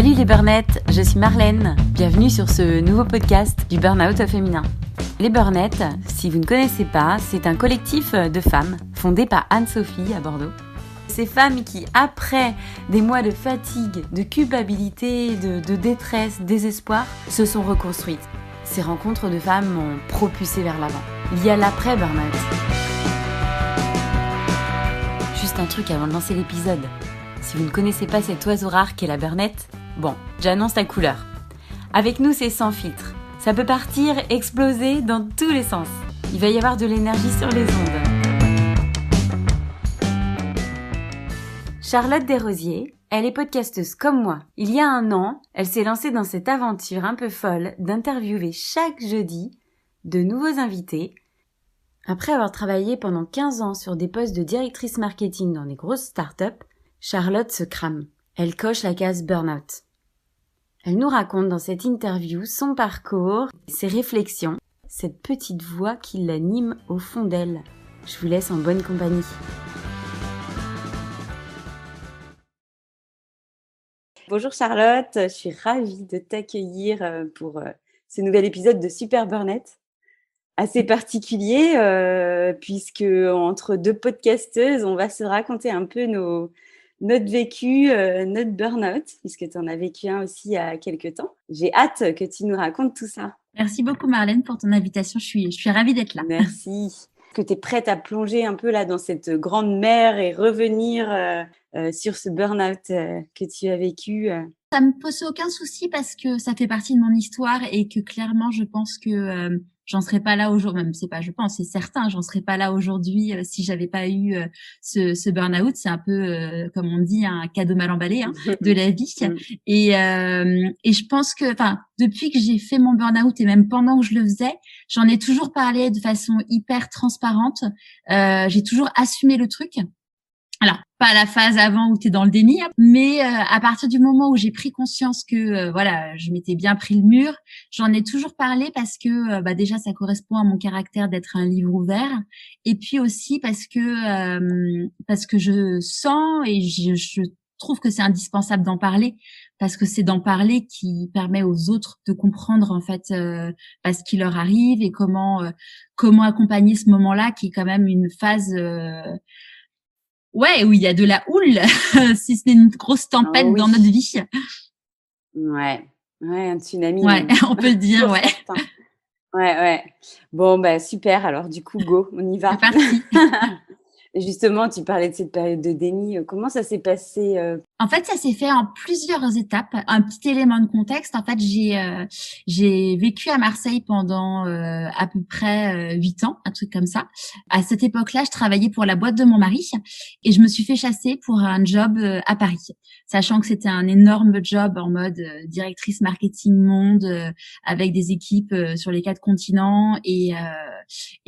Salut les burnettes, je suis Marlène. Bienvenue sur ce nouveau podcast du Burnout au féminin. Les burnettes, si vous ne connaissez pas, c'est un collectif de femmes fondé par Anne-Sophie à Bordeaux. Ces femmes qui, après des mois de fatigue, de culpabilité, de détresse, désespoir, se sont reconstruites. Ces rencontres de femmes m'ont propulsée vers l'avant. Il y a l'après-burnout. Juste un truc avant de lancer l'épisode. Si vous ne connaissez pas cet oiseau rare qu'est la burnette, bon, j'annonce la couleur. Avec nous, c'est sans filtre. Ça peut partir, exploser dans tous les sens. Il va y avoir de l'énergie sur les ondes. Charlotte Desrosiers, elle est podcasteuse comme moi. Il y a un an, elle s'est lancée dans cette aventure un peu folle d'interviewer chaque jeudi de nouveaux invités. Après avoir travaillé pendant 15 ans sur des postes de directrice marketing dans des grosses startups, Charlotte se crame. Elle coche la case burnout. Elle nous raconte dans cette interview son parcours, ses réflexions, cette petite voix qui l'anime au fond d'elle. Je vous laisse en bonne compagnie. Bonjour Charlotte, je suis ravie de t'accueillir pour ce nouvel épisode de Super Burnette. Assez particulier puisque entre deux podcasteuses, on va se raconter un peu notre vécu, notre burn-out, puisque tu en as vécu un aussi il y a quelques temps. J'ai hâte que tu nous racontes tout ça. Merci beaucoup Marlène pour ton invitation, je suis ravie d'être là. Merci. Que tu es prête à plonger un peu là dans cette grande mer et revenir sur ce burn-out que tu as vécu. Ça me pose aucun souci parce que ça fait partie de mon histoire et que clairement je pense que j'en serais pas là aujourd'hui, même c'est pas je pense, c'est certain, j'en serais pas là aujourd'hui si j'avais pas eu ce burn-out. C'est un peu comme on dit un cadeau mal emballé de la vie. Et je pense que depuis que j'ai fait mon burn-out et même pendant que je le faisais, j'en ai toujours parlé de façon hyper transparente. J'ai toujours assumé le truc. Alors, pas la phase avant où tu es dans le déni, mais à partir du moment où j'ai pris conscience que voilà, je m'étais bien pris le mur, j'en ai toujours parlé parce que déjà ça correspond à mon caractère d'être un livre ouvert, et puis aussi parce que je sens et je trouve que c'est indispensable d'en parler, parce que c'est d'en parler qui permet aux autres de comprendre en fait ce qui leur arrive et comment accompagner ce moment-là qui est quand même une phase où il y a de la houle, si ce n'est une grosse tempête dans notre vie. Ouais, un tsunami. Ouais, on peut le dire, ouais. Ouais. Bon, super. Alors, du coup, go, on y va. C'est parti. Justement, tu parlais de cette période de déni. Comment ça s'est passé En fait, ça s'est fait en plusieurs étapes. Un petit élément de contexte. En fait, j'ai vécu à Marseille pendant à peu près 8 ans, un truc comme ça. À cette époque-là, je travaillais pour la boîte de mon mari et je me suis fait chasser pour un job à Paris, sachant que c'était un énorme job en mode directrice marketing monde avec des équipes sur les 4 continents et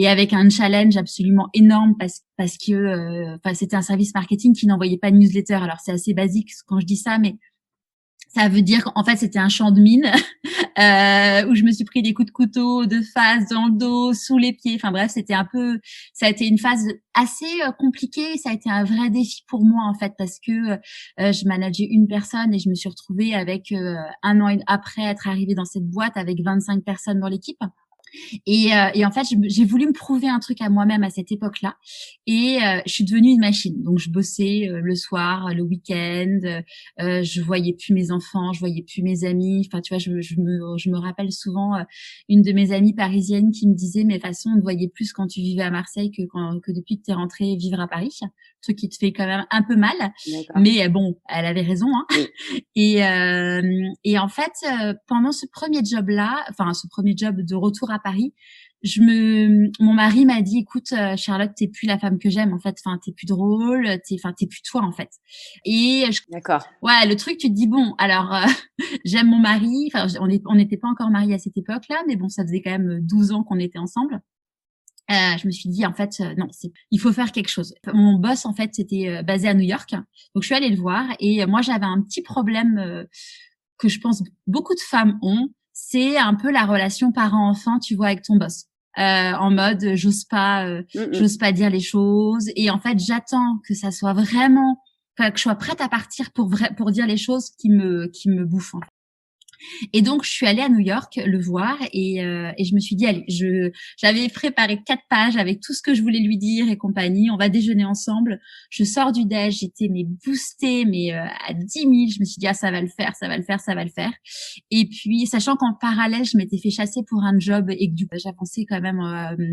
avec un challenge absolument énorme parce que c'était un service marketing qui n'envoyait pas de newsletter. Alors c'est assez basique quand je dis ça, mais ça veut dire qu'en fait c'était un champ de mine où je me suis pris des coups de couteau de face, dans le dos, sous les pieds. Enfin bref, ça a été une phase assez compliquée. Ça a été un vrai défi pour moi en fait, parce que je manageais une personne et je me suis retrouvée avec un an après être arrivée dans cette boîte avec 25 personnes dans l'équipe. Et en fait, j'ai voulu me prouver un truc à moi-même à cette époque-là, et je suis devenue une machine. Donc, je bossais le soir, le week-end, je voyais plus mes enfants, je voyais plus mes amis. Enfin, tu vois, je me rappelle souvent une de mes amies parisiennes qui me disait, mais de toute façon, on te voyait plus quand tu vivais à Marseille que depuis que tu es rentrée vivre à Paris. Truc qui te fait quand même un peu mal. D'accord. Mais bon, elle avait raison. Oui. Et en fait, pendant ce premier job de retour à Paris, mon mari m'a dit, écoute, Charlotte, t'es plus la femme que j'aime, en fait. Enfin, t'es plus drôle, t'es plus toi, en fait. Et d'accord. Ouais, le truc, tu te dis, bon, alors, j'aime mon mari. Enfin, on n'était pas encore mariés à cette époque-là, mais bon, ça faisait quand même 12 ans qu'on était ensemble. Je me suis dit, en fait, non, il faut faire quelque chose. Mon boss, en fait, c'était basé à New York. Donc, je suis allée le voir et moi, j'avais un petit problème que je pense beaucoup de femmes ont. C'est un peu la relation parent-enfant, tu vois, avec ton boss. En mode, j'ose pas dire les choses. Et en fait, j'attends que ça soit vraiment que je sois prête à partir pour dire les choses qui me bouffent. En fait. Et donc, je suis allée à New York le voir et je me suis dit, allez, j'avais préparé 4 pages avec tout ce que je voulais lui dire et compagnie. On va déjeuner ensemble. Je sors du déj, j'étais boostée, à 10 000. Je me suis dit, ah, ça va le faire, ça va le faire, ça va le faire. Et puis, sachant qu'en parallèle, je m'étais fait chasser pour un job et que du coup, j'avançais quand même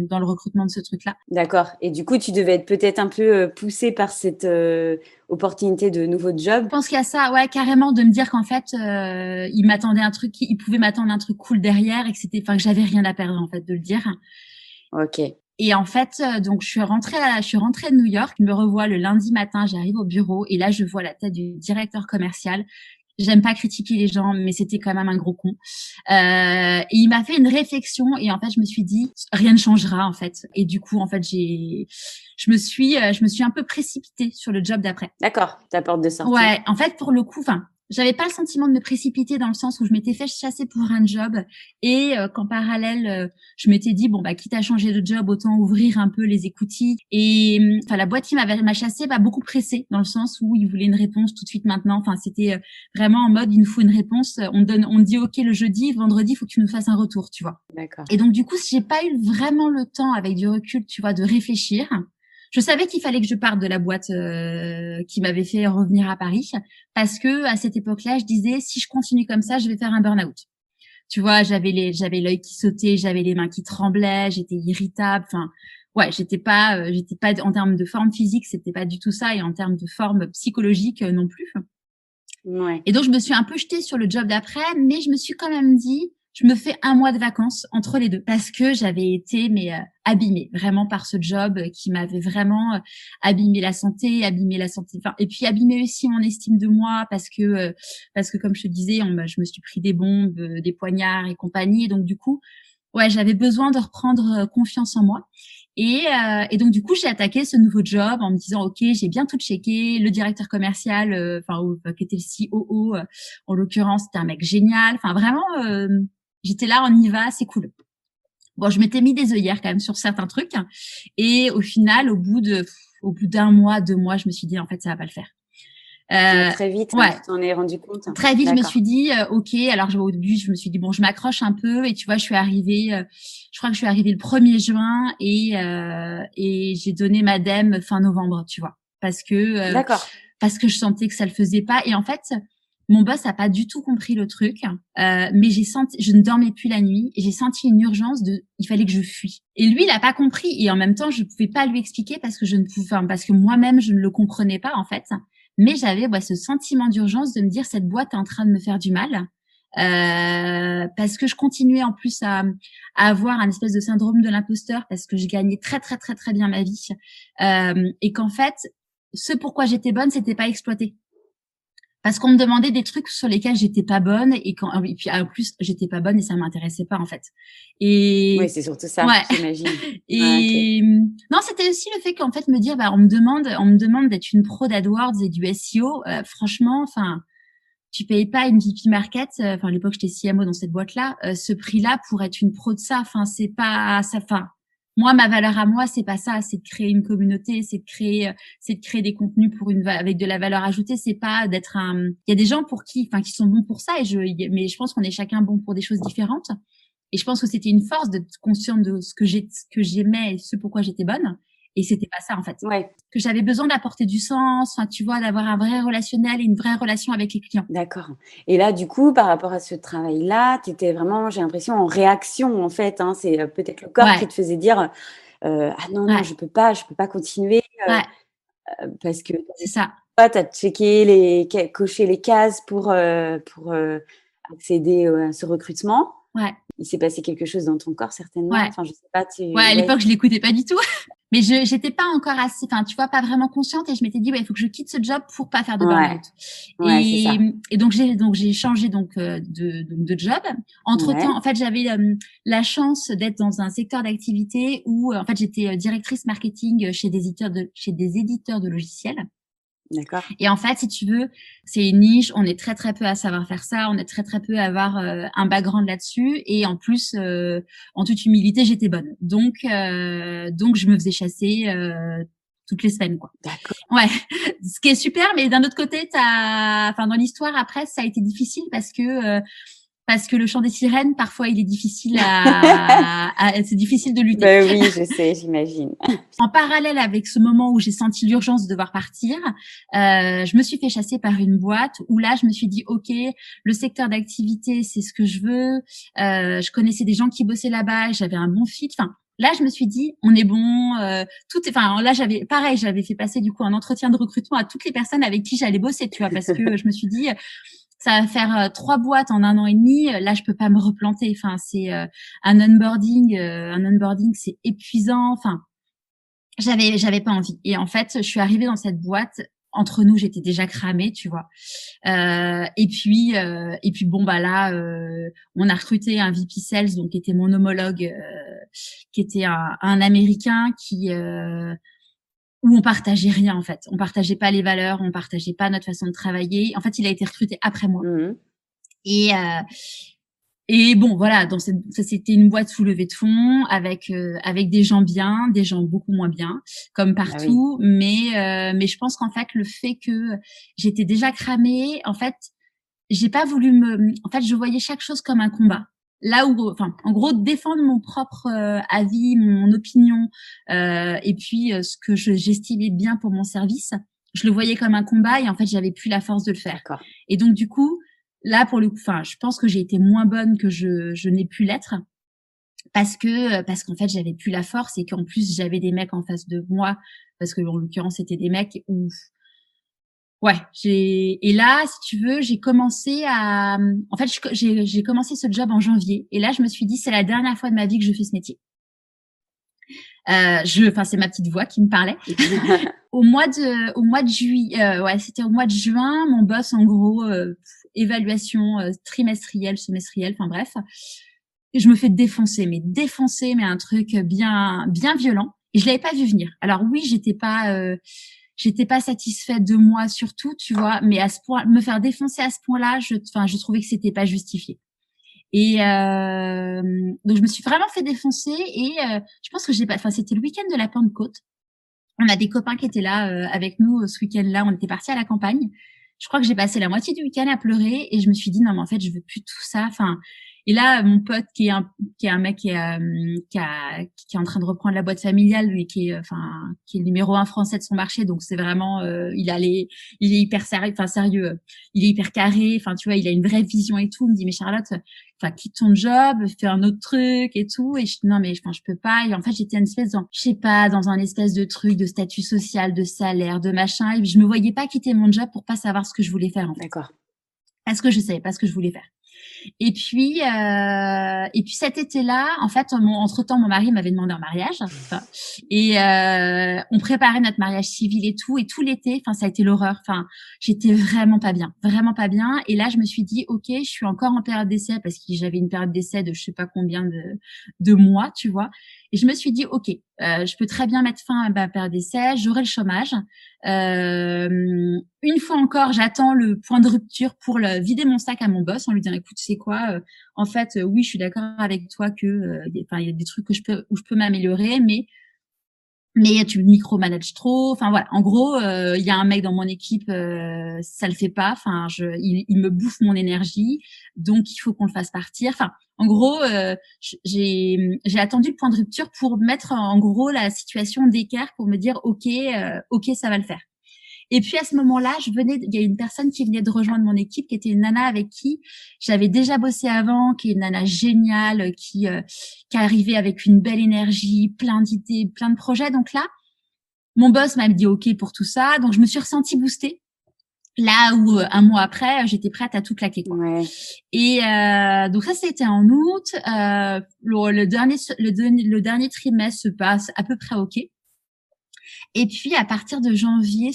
dans le recrutement de ce truc-là. D'accord. Et du coup, tu devais être peut-être un peu poussée par cette opportunité de nouveau job. Je pense qu'il y a ça, ouais, carrément, de me dire qu'en fait, il m'attendait un truc, il pouvait m'attendre un truc cool derrière et que j'avais rien à perdre, en fait, de le dire. Ok. Et en fait, donc, je suis rentrée de New York, je me revois le lundi matin, j'arrive au bureau et là, je vois la tête du directeur commercial. J'aime pas critiquer les gens, mais c'était quand même un gros con. Et il m'a fait une réflexion et en fait, je me suis dit rien ne changera en fait. Et du coup, en fait, je me suis un peu précipitée sur le job d'après. D'accord, ta porte de sortie. Ouais, en fait, pour le coup, j'avais pas le sentiment de me précipiter dans le sens où je m'étais fait chasser pour un job et qu'en parallèle, je m'étais dit bon bah quitte à changer de job, autant ouvrir un peu les écoutilles. Et la boîte qui m'a chassée m'a beaucoup pressée dans le sens où il voulait une réponse tout de suite maintenant. Enfin, c'était vraiment en mode il nous faut une réponse. On dit ok le jeudi, vendredi, il faut que tu nous fasses un retour, tu vois. D'accord. Et donc du coup, j'ai pas eu vraiment le temps avec du recul, tu vois, de réfléchir. Je savais qu'il fallait que je parte de la boîte qui m'avait fait revenir à Paris parce que à cette époque-là, je disais si je continue comme ça, je vais faire un burn-out. Tu vois, j'avais l'œil qui sautait, j'avais les mains qui tremblaient, j'étais irritable. Enfin, ouais, j'étais pas en termes de forme physique, c'était pas du tout ça, et en termes de forme psychologique non plus. Ouais. Et donc je me suis un peu jetée sur le job d'après, mais je me suis quand même dit je me fais un mois de vacances entre les deux parce que j'avais été abîmée vraiment par ce job qui m'avait vraiment abîmé la santé, enfin, et puis abîmé aussi mon estime de moi parce que comme je te disais, je me suis pris des bombes, des poignards et compagnie. Et donc du coup, ouais, j'avais besoin de reprendre confiance en moi. Et donc du coup, j'ai attaqué ce nouveau job en me disant ok, j'ai bien tout checké. Le directeur commercial, qui était le COO, en l'occurrence, c'était un mec génial. Enfin vraiment, j'étais là, on y va, c'est cool. Bon, je m'étais mis des œillères quand même sur certains trucs. Et au final, au bout d'un mois, 2 mois, je me suis dit en fait, ça va pas le faire. Très vite, ouais. Tu t'en es rendu compte. Très vite, je me suis dit, ok. Alors, au début, je me suis dit, bon, je m'accroche un peu. Et tu vois, je crois que je suis arrivée le 1er juin et j'ai donné ma dème fin novembre, tu vois. Parce que je sentais que ça le faisait pas. Et en fait, mon boss a pas du tout compris le truc. Mais je ne dormais plus la nuit et j'ai senti une urgence il fallait que je fuis. Et lui, il a pas compris. Et en même temps, je pouvais pas lui expliquer parce que moi-même, je ne le comprenais pas, en fait. Mais j'avais ce sentiment d'urgence de me dire cette boîte est en train de me faire du mal parce que je continuais en plus à avoir un espèce de syndrome de l'imposteur parce que je gagnais très très très très bien ma vie et qu'en fait ce pourquoi j'étais bonne c'était pas exploité parce qu'on me demandait des trucs sur lesquels j'étais pas bonne et puis en plus j'étais pas bonne et ça m'intéressait pas en fait. Et oui, c'est surtout ça, j'imagine. Et non, c'était aussi le fait qu'en fait me dire on me demande d'être une pro d'AdWords et du SEO. Franchement, tu payes pas une VP Market. À l'époque j'étais CMO dans cette boîte-là. Ce prix-là pour être une pro de ça. C'est pas ça. Moi, ma valeur à moi, c'est pas ça. C'est de créer une communauté, c'est de créer des contenus avec de la valeur ajoutée. C'est pas d'être il y a des gens qui sont bons pour ça mais je pense qu'on est chacun bon pour des choses différentes. Et je pense que c'était une force d'être consciente de ce que j'aimais et ce pourquoi j'étais bonne. Et c'était pas ça, en fait. Ouais. Que j'avais besoin d'apporter du sens, tu vois, d'avoir un vrai relationnel et une vraie relation avec les clients. D'accord. Et là, du coup, par rapport à ce travail-là, tu étais vraiment, j'ai l'impression, en réaction, en fait. C'est peut-être le corps qui te faisait dire ah non, je peux pas continuer. Parce que c'est ça. Toi, tu as checké coché les cases pour accéder à ce recrutement. Ouais. Il s'est passé quelque chose dans ton corps, certainement. Ouais. Enfin, je sais pas. À l'époque, je l'écoutais pas du tout. Mais j'étais pas encore assez, tu vois, pas vraiment consciente et je m'étais dit, il faut que je quitte ce job pour pas faire de burn-out. Ouais, c'est ça. Et donc j'ai changé de job. Entre-temps, en fait, j'avais la chance d'être dans un secteur d'activité où, en fait, j'étais directrice marketing chez des éditeurs de logiciels. D'accord. Et en fait, si tu veux, c'est une niche. On est très très peu à savoir faire ça. On est très très peu à avoir un background là-dessus. Et en plus, en toute humilité, j'étais bonne. Donc je me faisais chasser toutes les semaines, quoi. D'accord. Ouais, ce qui est super, mais d'un autre côté, dans l'histoire après, ça a été difficile parce que le chant des sirènes, parfois, il est difficile c'est difficile de lutter. Ben oui, je sais, j'imagine. En parallèle avec ce moment où j'ai senti l'urgence de devoir partir, je me suis fait chasser par une boîte où là, je me suis dit, OK, le secteur d'activité, c'est ce que je veux. Je connaissais des gens qui bossaient là-bas, et j'avais un bon fit. Enfin, là, je me suis dit, on est bon. Là, j'avais fait passer du coup un entretien de recrutement à toutes les personnes avec qui j'allais bosser, tu vois, parce que je me suis dit, ça va faire 3 boîtes en 1 an et demi. Là, je peux pas me replanter. Enfin, c'est un onboarding. Un onboarding, c'est épuisant. Enfin, j'avais pas envie. Et en fait, je suis arrivée dans cette boîte. Entre nous, j'étais déjà cramée, tu vois. Et puis bon bah là, on a recruté un VP Sales, donc qui était mon homologue, qui était un Américain où on partageait rien en fait. On partageait pas les valeurs, on partageait pas notre façon de travailler. En fait, il a été recruté après moi. Mhm. Et bon, voilà, ça c'était une boîte sous levée de fonds avec des gens bien, des gens beaucoup moins bien, comme Ah oui. partout. Mais je pense qu'en fait le fait que j'étais déjà cramée, en fait, j'ai pas voulu en fait, je voyais chaque chose comme un combat. Là où, enfin, en gros, défendre mon propre avis, mon opinion, et puis ce que j'estimais bien pour mon service, je le voyais comme un combat et en fait, j'avais plus la force de le faire. D'accord. Et donc du coup, là, pour le coup, enfin, je pense que j'ai été moins bonne que je n'ai pu l'être parce qu'en fait, j'avais plus la force et qu'en plus, j'avais des mecs en face de moi parce que en l'occurrence, c'était des mecs où ouais, et là, si tu veux, j'ai commencé en fait, j'ai commencé ce job en janvier et là, je me suis dit, c'est la dernière fois de ma vie que je fais ce métier. Enfin, c'est ma petite voix qui me parlait. Au mois de juillet, ouais, c'était au mois de juin, mon boss, en gros, évaluation trimestrielle, semestrielle, enfin bref, et je me fais défoncer, mais un truc bien, bien violent. Et je l'avais pas vu venir. Alors oui, j'étais pas satisfaite de moi surtout, tu vois, mais à ce point, me faire défoncer à ce point-là, je trouvais que c'était pas justifié. Et donc je me suis vraiment fait défoncer et je pense que c'était le week-end de la Pentecôte. On a des copains qui étaient là avec nous ce week-end-là. On était partis à la campagne. Je crois que j'ai passé la moitié du week-end à pleurer et je me suis dit non mais en fait je veux plus tout ça. Enfin, et là mon pote qui est un mec qui est en train de reprendre la boîte familiale, lui qui est le numéro 1 français de son marché, donc c'est vraiment il est hyper sérieux, il est hyper carré, enfin tu vois, il a une vraie vision et tout. Il me dit mais Charlotte, enfin quitte ton job, fais un autre truc et tout. Et non mais je peux pas. Et en fait j'étais une espèce dans un espèce de truc de statut social, de salaire, de machin. Et je me voyais pas quitter mon job pour pas savoir ce que je voulais faire en fait. D'accord. Parce que je savais pas ce que je voulais faire. Et puis cet été-là, en fait, entre-temps, mon mari m'avait demandé en mariage. Et on préparait notre mariage civil et tout l'été, enfin, ça a été l'horreur. Enfin, j'étais vraiment pas bien, vraiment pas bien. Et là, je me suis dit, ok, je suis encore en période d'essai parce que j'avais une période d'essai de je sais pas combien de mois, tu vois. Et je me suis dit, ok, je peux très bien mettre fin à ma période d'essai, j'aurai le chômage. Une fois encore, j'attends le point de rupture pour vider mon sac à mon boss en lui disant, écoute, tu sais quoi, en fait, oui, je suis d'accord avec toi que, il y a des trucs où je peux m'améliorer, mais tu me micromanages trop. Enfin voilà, en gros, il y a un mec dans mon équipe, ça le fait pas. Enfin, il me bouffe mon énergie, donc il faut qu'on le fasse partir. Enfin, en gros, j'ai attendu le point de rupture pour mettre en gros la situation d'équerre pour me dire ok, ça va le faire. Et puis à ce moment-là, il y a une personne qui venait de rejoindre mon équipe, qui était une nana avec qui j'avais déjà bossé avant, qui est une nana géniale, qui est arrivée avec une belle énergie, plein d'idées, plein de projets. Donc là, mon boss m'a dit OK pour tout ça. Donc je me suis ressentie boostée. Là où un mois après, j'étais prête à tout claquer, quoi. Ouais. Et donc ça, c'était en août. Le dernier trimestre se passe à peu près OK. Et puis à partir de janvier,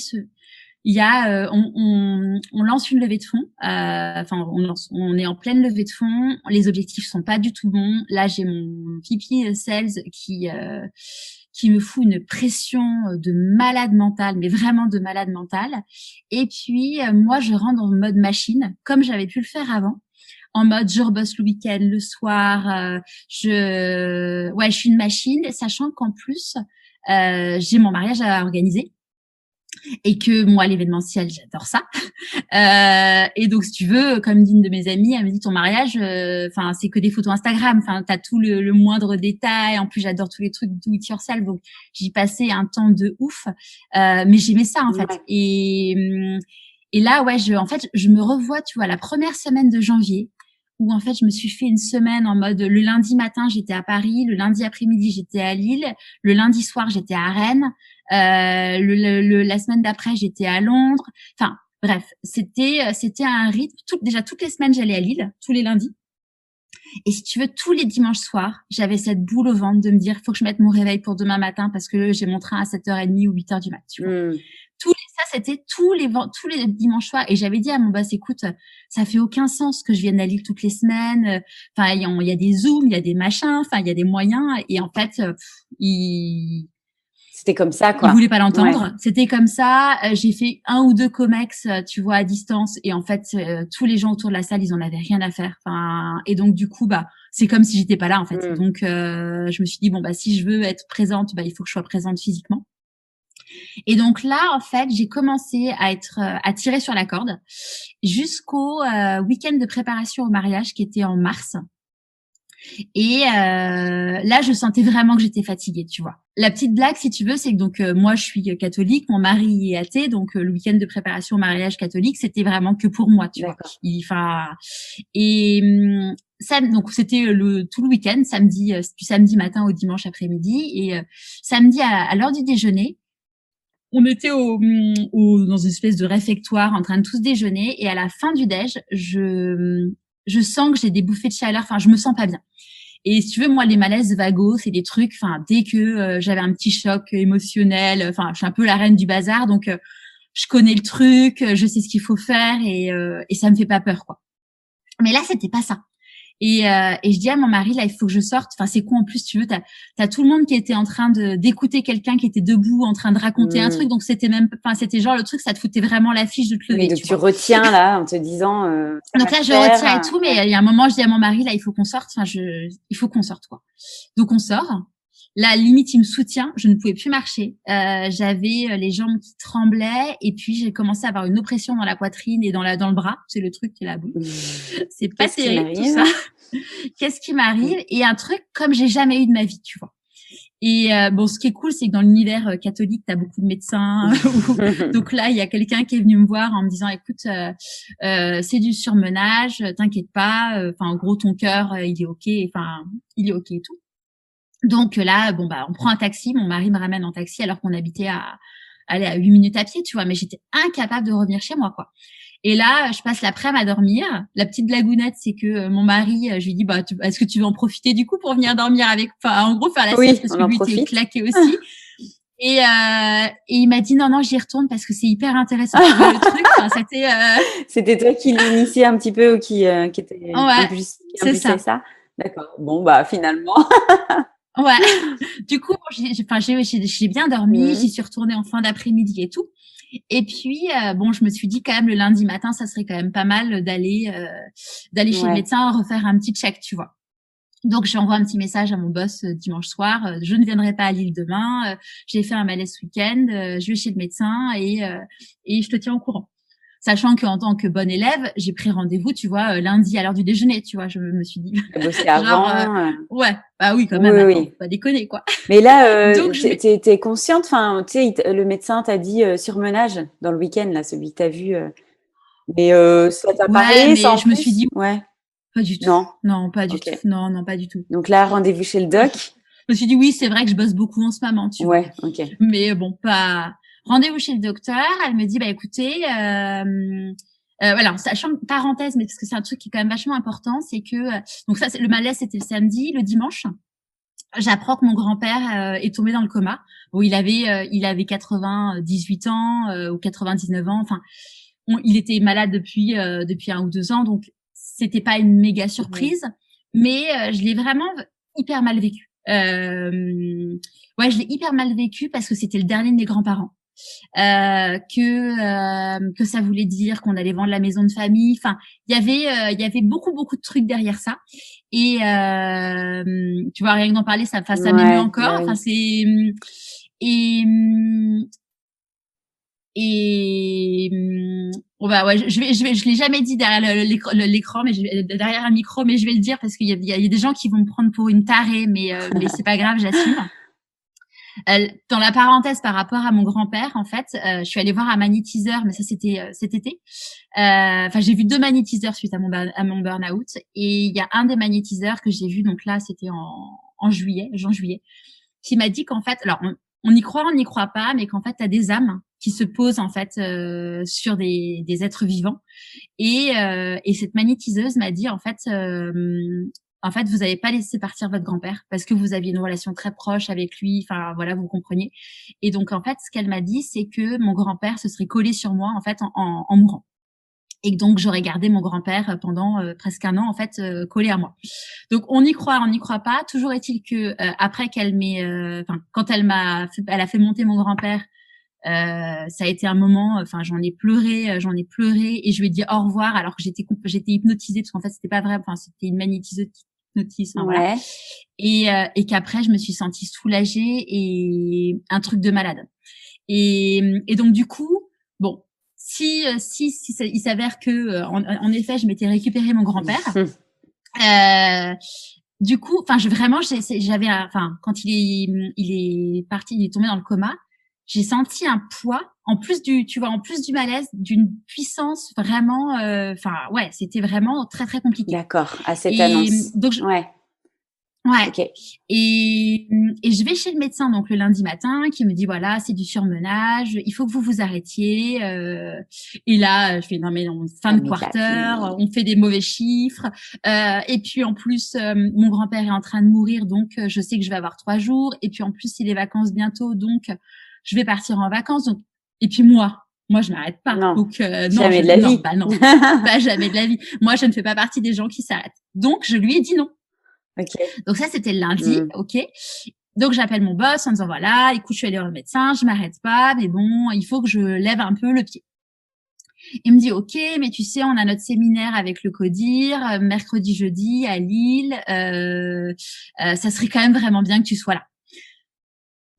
il y a, on lance une levée de fonds. On est en pleine levée de fonds. Les objectifs sont pas du tout bons. Là, j'ai mon VP Sales qui me fout une pression de malade mental, mais vraiment de malade mental. Et puis moi, je rentre dans le mode machine, comme j'avais pu le faire avant. En mode, je rebosse le week-end, le soir. Je suis une machine, sachant qu'en plus, j'ai mon mariage à organiser. Et que moi, l'événementiel, j'adore ça. Et donc, si tu veux, comme dit une de mes amies, elle me dit ton mariage, enfin, c'est que des photos Instagram. Enfin, t'as tout le moindre détail. En plus, j'adore tous les trucs do it yourself. Donc, j'y passais un temps de ouf. Mais j'aimais ça en fait. Et là, ouais, en fait, je me revois, tu vois, la première semaine de janvier, où en fait, je me suis fait une semaine en mode le lundi matin, j'étais à Paris, le lundi après-midi, j'étais à Lille, le lundi soir, j'étais à Rennes, la semaine d'après, j'étais à Londres. Enfin, bref, c'était un rythme. Déjà, toutes les semaines, j'allais à Lille, tous les lundis. Et si tu veux, tous les dimanches soirs, j'avais cette boule au ventre de me dire, faut que je mette mon réveil pour demain matin parce que j'ai mon train à 7h30 ou 8h du mat, tu vois. Ça, c'était tous les dimanches soirs. Et j'avais dit à mon boss, écoute, ça fait aucun sens que je vienne à Lille toutes les semaines. Enfin, il y a des Zooms, il y a des machins, enfin, il y a des moyens. Et en fait, c'était comme ça, quoi. Il voulait pas l'entendre. Ouais. C'était comme ça. J'ai fait 1 ou 2 comex, tu vois, à distance. Et en fait, tous les gens autour de la salle, ils en avaient rien à faire. Enfin, et donc, du coup, bah, c'est comme si j'étais pas là, en fait. Donc, je me suis dit, bon, bah, si je veux être présente, bah, il faut que je sois présente physiquement. Et donc là, en fait, j'ai commencé à tirer sur la corde jusqu'au week-end de préparation au mariage qui était en mars. Et là, je sentais vraiment que j'étais fatiguée, tu vois. La petite blague, si tu veux, c'est que donc moi, je suis catholique, mon mari est athée, donc le week-end de préparation au mariage catholique, c'était vraiment que pour moi, tu vois. Donc c'était tout le week-end, du samedi matin au dimanche après-midi, et samedi à l'heure du déjeuner. On était dans une espèce de réfectoire en train de tous déjeuner, et à la fin du déj, je sens que j'ai des bouffées de chaleur. Enfin, je me sens pas bien. Et si tu veux, moi, les malaises vagos, c'est des trucs. Enfin, dès que j'avais un petit choc émotionnel, enfin, je suis un peu la reine du bazar, donc je connais le truc, je sais ce qu'il faut faire, et ça me fait pas peur, quoi. Mais là, c'était pas ça. Et je dis à mon mari, là, il faut que je sorte. Enfin, c'est quoi en plus, tu veux, t'as tout le monde qui était en train d'écouter quelqu'un qui était debout, en train de raconter un truc. Donc c'était c'était genre le truc, ça te foutait vraiment la fiche de te lever. Mais donc tu retiens là, en te disant. Donc là, je retiens et tout, mais il y a un moment, je dis à mon mari, là, il faut qu'on sorte. Enfin, il faut qu'on sorte, quoi. Donc on sort. Là, limite, il me soutient. Je ne pouvais plus marcher. J'avais les jambes qui tremblaient, et puis j'ai commencé à avoir une oppression dans la poitrine et dans le bras. C'est le truc qui est là. C'est pas terrible tout ça. Qu'est-ce qui m'arrive? Et un truc comme j'ai jamais eu de ma vie, tu vois. Et bon, ce qui est cool, c'est que dans l'univers catholique, t'as beaucoup de médecins. Donc là, il y a quelqu'un qui est venu me voir en me disant, écoute, c'est du surmenage, t'inquiète pas. Enfin, en gros, ton cœur, il est ok. Enfin, il est ok et tout. Donc là, bon bah, on prend un taxi. Mon mari me ramène en taxi alors qu'on habitait à 8 minutes à pied, tu vois. Mais j'étais incapable de revenir chez moi, quoi. Et là, je passe l'après-midi à dormir. La petite blagounette, c'est que mon mari, je lui dis, bah, est-ce que tu veux en profiter du coup pour venir dormir avec, enfin, en gros, faire la sieste parce que lui était claqué aussi. Et il m'a dit, non, j'y retourne parce que c'est hyper intéressant. Le truc, c'était toi qui l'initiais un petit peu ou qui était impulsait ça. D'accord. Bon, bah, finalement. Ouais. Du coup, j'ai bien dormi. J'y suis retournée en fin d'après-midi et tout. Et puis, bon, je me suis dit quand même le lundi matin, ça serait quand même pas mal d'aller chez le médecin, refaire un petit check, tu vois. Donc, j'envoie un petit message à mon boss dimanche soir. Je ne viendrai pas à Lille demain. J'ai fait un malaise ce week-end. Je vais chez le médecin et je te tiens au courant. Sachant qu'en tant que bonne élève, j'ai pris rendez-vous, tu vois, lundi à l'heure du déjeuner, tu vois. Je me suis dit. Bosser avant. Ouais, bah oui, quand même. Oui, attends, faut pas déconner, quoi. Mais là, t'es consciente. Enfin, tu sais, le médecin t'a dit surmenage dans le week-end là, celui que t'as vu. Mais ça t'a parlé, mais ça en je me suis dit. Ouais. Pas du tout. Non, pas du tout. Non, pas du tout. Donc là, rendez-vous chez le doc. Je me suis dit oui, c'est vrai que je bosse beaucoup en ce moment, tu vois. Ouais, ok. Mais bon, pas rendez-vous chez le docteur. Elle me dit bah écoutez, voilà, sachant parenthèse, mais parce que c'est un truc qui est quand même vachement important, c'est que donc ça, le malaise c'était le samedi, le dimanche. J'apprends que mon grand-père est tombé dans le coma. Bon, il avait 98 ans ou 99 ans. Enfin, il était malade depuis 1 ou 2 ans, donc c'était pas une méga surprise, mais je l'ai vraiment hyper mal vécu. Ouais, je l'ai hyper mal vécu parce que c'était le dernier de mes grands-parents. Que ça voulait dire qu'on allait vendre la maison de famille. Enfin, il y avait beaucoup de trucs derrière ça. Et tu vois, rien que d'en parler, ça m'émeut encore. Enfin, Et bon bah ouais, je l'ai jamais dit derrière l'écran, mais derrière un micro, mais je vais le dire parce qu'il y a des gens qui vont me prendre pour une tarée, mais c'est pas grave, j'assume. Dans la parenthèse par rapport à mon grand-père, en fait, je suis allée voir un magnétiseur, mais ça c'était cet été. Enfin, j'ai vu 2 magnétiseurs suite à mon burn-out, et il y a un des magnétiseurs que j'ai vu, donc là c'était en juillet, juin-juillet, qui m'a dit qu'en fait, alors on n'y croit pas, mais qu'en fait t'as des âmes qui se posent en fait sur des êtres vivants, et cette magnétiseuse m'a dit en fait, vous n'avez pas laissé partir votre grand-père parce que vous aviez une relation très proche avec lui. Enfin, voilà, vous comprenez. Et donc, en fait, ce qu'elle m'a dit, c'est que mon grand-père se serait collé sur moi, en fait, en mourant. Et donc, j'aurais gardé mon grand-père pendant presque un an, en fait, collé à moi. Donc, on y croit pas. Toujours est-il que après quand elle a fait monter mon grand-père, ça a été un moment, enfin j'en ai pleuré, et je lui ai dit au revoir alors que j'étais hypnotisée parce qu'en fait c'était pas vrai, enfin c'était une magnétiseuse qui hypnotise, enfin voilà. Et qu'après je me suis sentie soulagée et un truc de malade. Et donc du coup, bon, si il s'avère que en effet je m'étais récupéré mon grand-père, du coup, enfin quand il est parti, il est tombé dans le coma, j'ai senti un poids en plus du malaise, d'une puissance vraiment, ouais, c'était vraiment très très compliqué. D'accord, à cette annonce. Donc ouais. Okay. Et je vais chez le médecin donc le lundi matin qui me dit voilà, c'est du surmenage, il faut que vous arrêtiez. Et là je fais non mais non, fin de quarter, on fait des mauvais chiffres. Et puis en plus mon grand-père est en train de mourir, donc je sais que je vais avoir 3 jours. Et puis en plus c'est les vacances bientôt, donc je vais partir en vacances. Donc et puis moi je m'arrête pas. Non, donc jamais de la vie. Non, pas jamais de la vie. Moi je ne fais pas partie des gens qui s'arrêtent. Donc je lui ai dit non. Okay. Donc ça, c'était le lundi, ok. Donc j'appelle mon boss en disant voilà, écoute, je suis allée voir le médecin, je m'arrête pas, mais bon, il faut que je lève un peu le pied. Il me dit ok, mais tu sais, on a notre séminaire avec le CODIR mercredi, jeudi à Lille. Ça serait quand même vraiment bien que tu sois là.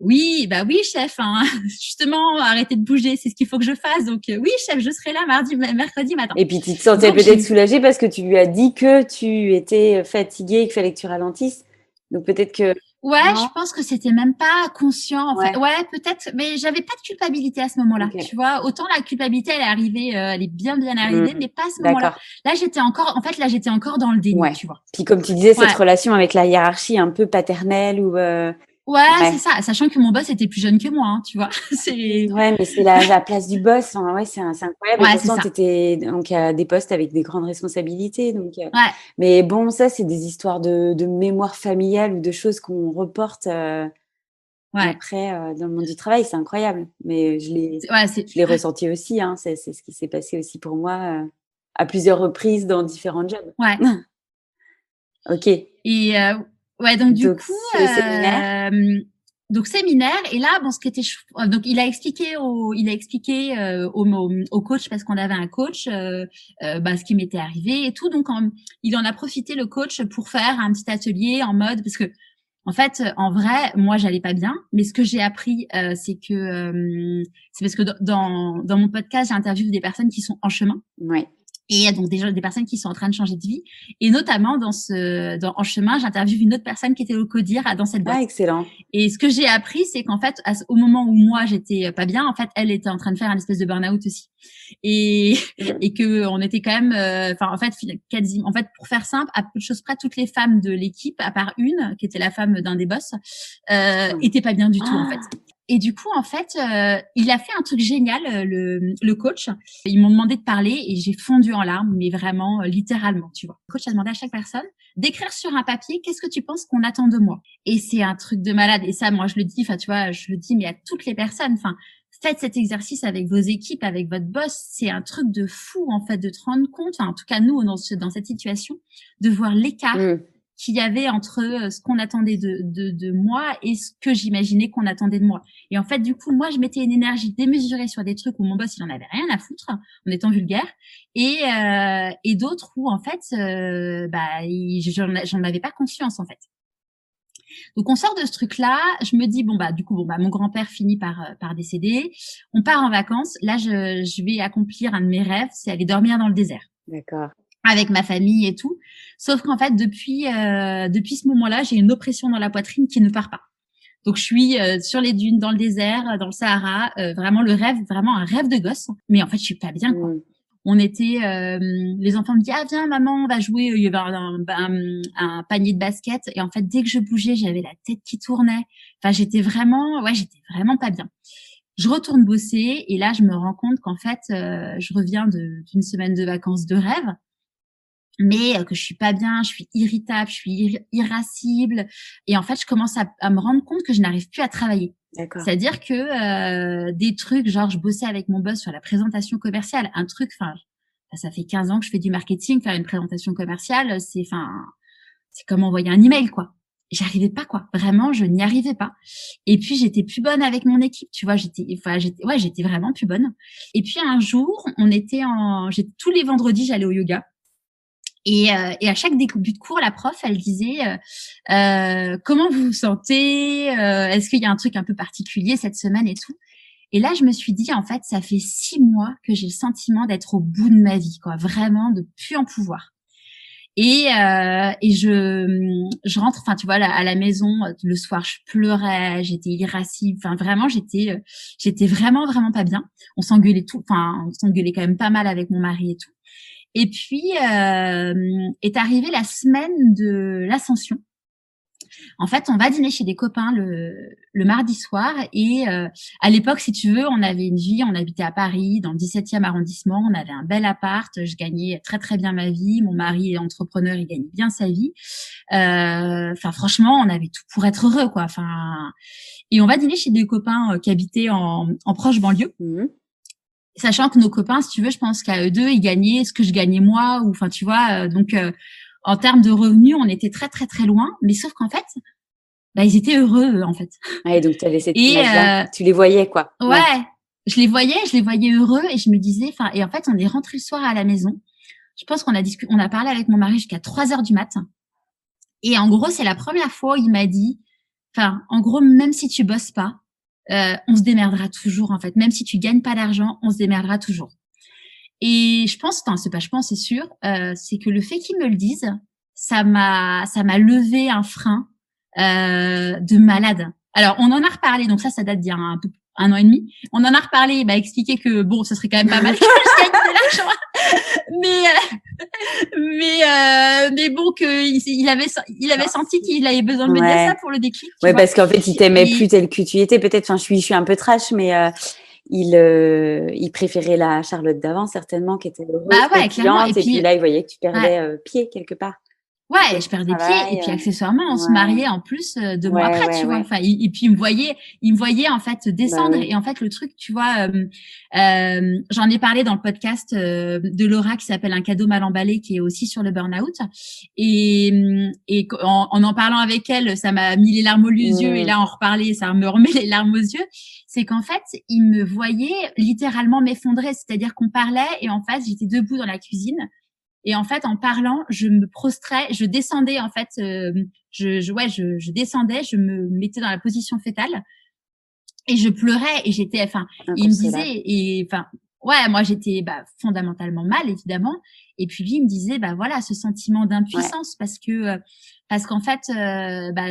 Oui, bah oui, chef. Hein. Justement, arrêtez de bouger, c'est ce qu'il faut que je fasse. Donc oui, chef, je serai là mercredi matin. Et puis tu te sentais peut-être soulagée parce que tu lui as dit que tu étais fatiguée et qu'il fallait que tu ralentisses. Donc peut-être que. Ouais, non, je pense que c'était même pas conscient. En fait. Ouais, peut-être, mais j'avais pas de culpabilité à ce moment-là. Okay. Tu vois, autant la culpabilité, elle est arrivée, elle est bien arrivée, mais pas à ce moment-là. Là, j'étais encore dans le déni, tu vois. Puis comme tu disais, cette relation avec la hiérarchie un peu paternelle ou. Ouais, c'est ça. Sachant que mon boss était plus jeune que moi, hein, tu vois. Ouais, mais c'est la place du boss. Enfin, ouais, c'est incroyable. Ouais, et pourtant, t'étais donc à des postes avec des grandes responsabilités. Donc, ouais. Mais bon, ça, c'est des histoires de mémoire familiale ou de choses qu'on reporte après dans le monde du travail. C'est incroyable. Mais je l'ai ressenti aussi. Hein. C'est ce qui s'est passé aussi pour moi à plusieurs reprises dans différents jobs. Ouais. Ok. Et ouais, donc du coup, séminaire. Donc séminaire, et là bon, ce qui était donc il a expliqué au coach, parce qu'on avait un coach, ce qui m'était arrivé et tout. Donc il en a profité, le coach, pour faire un petit atelier en mode, parce que en fait, en vrai, moi j'allais pas bien, mais ce que j'ai appris, c'est parce que dans mon podcast, j'interviewe des personnes qui sont en chemin. Ouais. Et donc des personnes qui sont en train de changer de vie, et notamment en chemin, j'interviewe une autre personne qui était au CODIR dans cette boîte. Ah, excellent. Et ce que j'ai appris, c'est qu'en fait, au moment où moi j'étais pas bien, en fait, elle était en train de faire un espèce de burn-out aussi, et que on était quand même, en fait, pour faire simple, à peu de choses près, toutes les femmes de l'équipe, à part une qui était la femme d'un des boss, étaient pas bien du tout en fait. Et du coup, en fait, il a fait un truc génial, le coach. Ils m'ont demandé de parler et j'ai fondu en larmes, mais vraiment, littéralement, tu vois. Le coach a demandé à chaque personne d'écrire sur un papier, qu'est-ce que tu penses qu'on attend de moi? Et c'est un truc de malade. Et ça, moi, je le dis, mais à toutes les personnes, faites cet exercice avec vos équipes, avec votre boss. C'est un truc de fou, en fait, de te rendre compte, en tout cas, nous, dans cette situation, de voir l'écart qu'il y avait entre ce qu'on attendait de moi et ce que j'imaginais qu'on attendait de moi. Et en fait, du coup, moi, je mettais une énergie démesurée sur des trucs où mon boss, il en avait rien à foutre, en étant vulgaire, et d'autres où, en fait, j'en avais pas conscience, en fait. Donc on sort de ce truc-là, je me dis mon grand-père finit par décéder, on part en vacances. Là je vais accomplir un de mes rêves, c'est aller dormir dans le désert. D'accord. Avec ma famille et tout. Sauf qu'en fait depuis ce moment-là, j'ai une oppression dans la poitrine qui ne part pas. Donc je suis sur les dunes dans le désert, dans le Sahara, vraiment un rêve de gosse, mais en fait je suis pas bien quoi. On était, les enfants me disent ah viens maman on va jouer, il y avait un panier de basket et en fait dès que je bougeais j'avais la tête qui tournait. Enfin j'étais vraiment pas bien. Je retourne bosser et là je me rends compte qu'en fait je reviens d'une semaine de vacances de rêve, mais que je suis pas bien, je suis irritable, je suis irascible et en fait je commence à me rendre compte que je n'arrive plus à travailler. D'accord. C'est-à-dire que des trucs, genre je bossais avec mon boss sur la présentation commerciale, un truc, enfin ça fait 15 ans que je fais du marketing, faire une présentation commerciale, c'est comme envoyer un email quoi. J'arrivais pas quoi, vraiment je n'y arrivais pas. Et puis j'étais plus bonne avec mon équipe, tu vois, j'étais vraiment plus bonne. Et puis un jour, tous les vendredis j'allais au yoga. Et à chaque début de cours, la prof, elle disait comment vous vous sentez, est-ce qu'il y a un truc un peu particulier cette semaine et tout. Et là, je me suis dit, en fait, ça fait 6 mois que j'ai le sentiment d'être au bout de ma vie, quoi, vraiment de plus en pouvoir. Et je rentre, enfin, tu vois, à la maison, le soir, je pleurais, j'étais irascible, enfin, vraiment, j'étais vraiment, vraiment pas bien. On s'engueulait quand même pas mal avec mon mari et tout. Et puis est arrivée la semaine de l'Ascension. En fait, on va dîner chez des copains le mardi soir et à l'époque, si tu veux, on avait une vie, on habitait à Paris, dans le 17e arrondissement, on avait un bel appart, je gagnais très très bien ma vie, mon mari est entrepreneur, il gagnait bien sa vie. Enfin, franchement, on avait tout pour être heureux, quoi. Enfin, et on va dîner chez des copains qui habitaient en proche banlieue. Sachant que nos copains, si tu veux, je pense qu'à eux deux, ils gagnaient ce que je gagnais moi, ou enfin, tu vois, donc en termes de revenus, on était très très très loin. Mais sauf qu'en fait, ils étaient heureux en fait. Ouais, donc tu avais cette image-là, tu les voyais quoi. Ouais, je les voyais heureux et je me disais, enfin, et en fait, on est rentré le soir à la maison. Je pense qu'on a parlé avec mon mari jusqu'à 3h du matin. Et en gros, c'est la première fois où il m'a dit, enfin, en gros, même si tu bosses pas, on se démerdera toujours en fait. Même si tu gagnes pas d'argent, on se démerdera toujours. Et je pense, c'est sûr, c'est que le fait qu'ils me le disent, ça m'a levé un frein de malade. Alors on en a reparlé, donc ça date d'il y a un an et demi. On en a reparlé, il m'a expliqué que bon, ça serait quand même pas mal que je gagne de l'argent, mais bon il avait senti qu'il avait besoin de me dire ça pour le déclic. Ouais, parce qu'en fait il t'aimait plus tel que tu étais. Peut-être, enfin je suis un peu trash, mais il préférait la Charlotte d'avant certainement, qui était heureuse, clairement. Et puis là il voyait que tu perdais pied quelque part. Ouais, je perdais pied et puis accessoirement on se mariait en plus 2 mois après, tu vois. Enfin, et puis il me voyait en fait descendre et en fait le truc, tu vois, j'en ai parlé dans le podcast de Laura qui s'appelle Un cadeau mal emballé, qui est aussi sur le burn-out et en parlant avec elle, ça m'a mis les larmes aux yeux et là en reparler, ça me remet les larmes aux yeux. C'est qu'en fait, il me voyait littéralement m'effondrer, c'est-à-dire qu'on parlait et en face, j'étais debout dans la cuisine. Et en fait, en parlant, je me prostrais, je descendais en fait, je descendais, je me mettais dans la position fétale et je pleurais et j'étais, enfin, il me disait et enfin, moi j'étais fondamentalement mal évidemment. Et puis lui il me disait voilà ce sentiment d'impuissance parce qu'en fait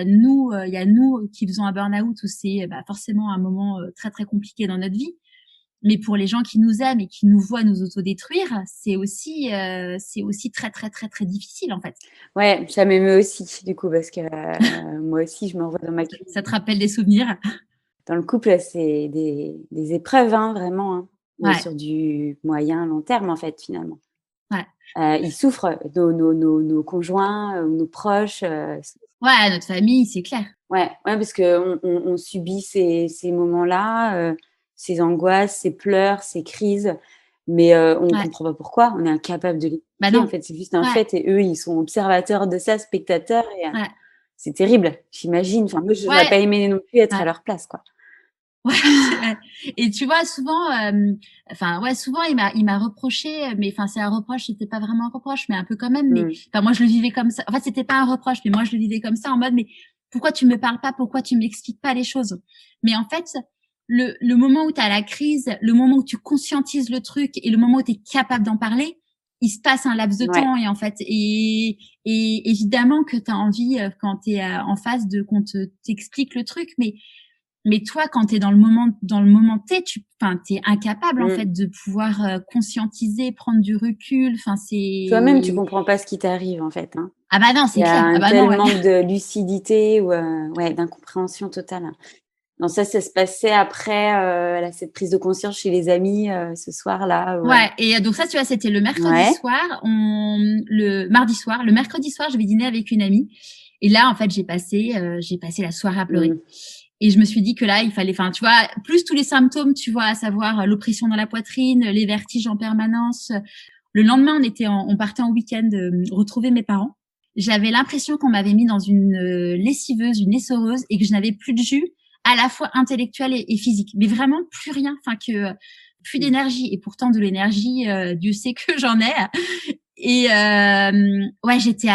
nous il y a nous qui faisons un burn-out où c'est forcément un moment très très compliqué dans notre vie. Mais pour les gens qui nous aiment et qui nous voient nous autodétruire, c'est aussi très très très très difficile en fait. Ouais, ça m'émeut aussi du coup parce que moi aussi je me revois dans ma cuisine. Ça te rappelle des souvenirs? Dans le couple, c'est des épreuves vraiment, hein, mais sur du moyen long terme en fait finalement. Ouais. Ils souffrent, nos conjoints, nos proches. Ouais, notre famille, c'est clair. Ouais, parce que on subit ces moments-là. Ces angoisses, ces pleurs, ces crises, mais on ne comprend pas pourquoi, on est incapable de l'expliquer. En fait, c'est juste un fait et eux, ils sont observateurs de ça, spectateurs et c'est terrible, j'imagine. Enfin, moi, je n'aurais pas aimé non plus être à leur place, quoi. Ouais, et tu vois, souvent, souvent, il m'a reproché, mais enfin, c'est un reproche, c'était pas vraiment un reproche, mais un peu quand même, mais enfin, moi, je le vivais comme ça. En fait, c'était pas un reproche, mais moi, je le vivais comme ça en mode, mais pourquoi tu me parles pas, pourquoi tu m'expliques pas les choses. Mais en fait, le moment où tu as la crise, le moment où tu conscientises le truc et le moment où tu es capable d'en parler, il se passe un laps de Ouais. temps et en fait et évidemment que tu as envie quand tu es en face de qu'on t'explique le truc, mais toi quand tu es dans le moment T, t'es incapable en fait de pouvoir conscientiser, prendre du recul, Toi-même, tu c'est comprends pas ce qui t'arrive, en fait, hein. ah bah non, Il c'est y a clair. Ah un bah non, tel ouais. manque de lucidité ou ouais, d'incompréhension totale. Non, ça se passait après cette prise de conscience chez les amis ce soir-là. Ouais, et donc ça, tu vois, c'était le mercredi Ouais. soir. Le mardi soir, le mercredi soir, je vais dîner avec une amie. Et là, en fait, j'ai passé la soirée à pleurer. Et je me suis dit que là, il fallait, enfin, tu vois, plus tous les symptômes, tu vois, à savoir l'oppression dans la poitrine, les vertiges en permanence. Le lendemain, on partait en week-end retrouver mes parents. J'avais l'impression qu'on m'avait mis dans une lessiveuse, une essoreuse, et que je n'avais plus de jus, à la fois intellectuel et physique. Mais vraiment plus rien, plus d'énergie. Et pourtant, de l'énergie, Dieu sait que j'en ai. Et ouais, j'étais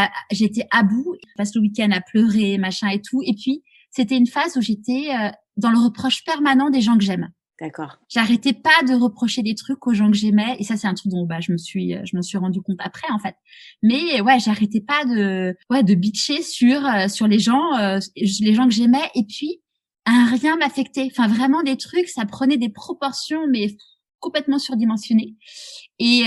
à bout. Je passe le week-end à pleurer, machin et tout. Et puis, c'était une phase où j'étais dans le reproche permanent des gens que j'aime. D'accord. J'arrêtais pas de reprocher des trucs aux gens que j'aimais. Et ça, c'est un truc dont je m'en suis rendu compte après, en fait. Mais ouais, j'arrêtais pas de bitcher sur les gens que j'aimais. Et puis, rien m'affectait. Enfin, vraiment des trucs, ça prenait des proportions, mais complètement surdimensionnées. Et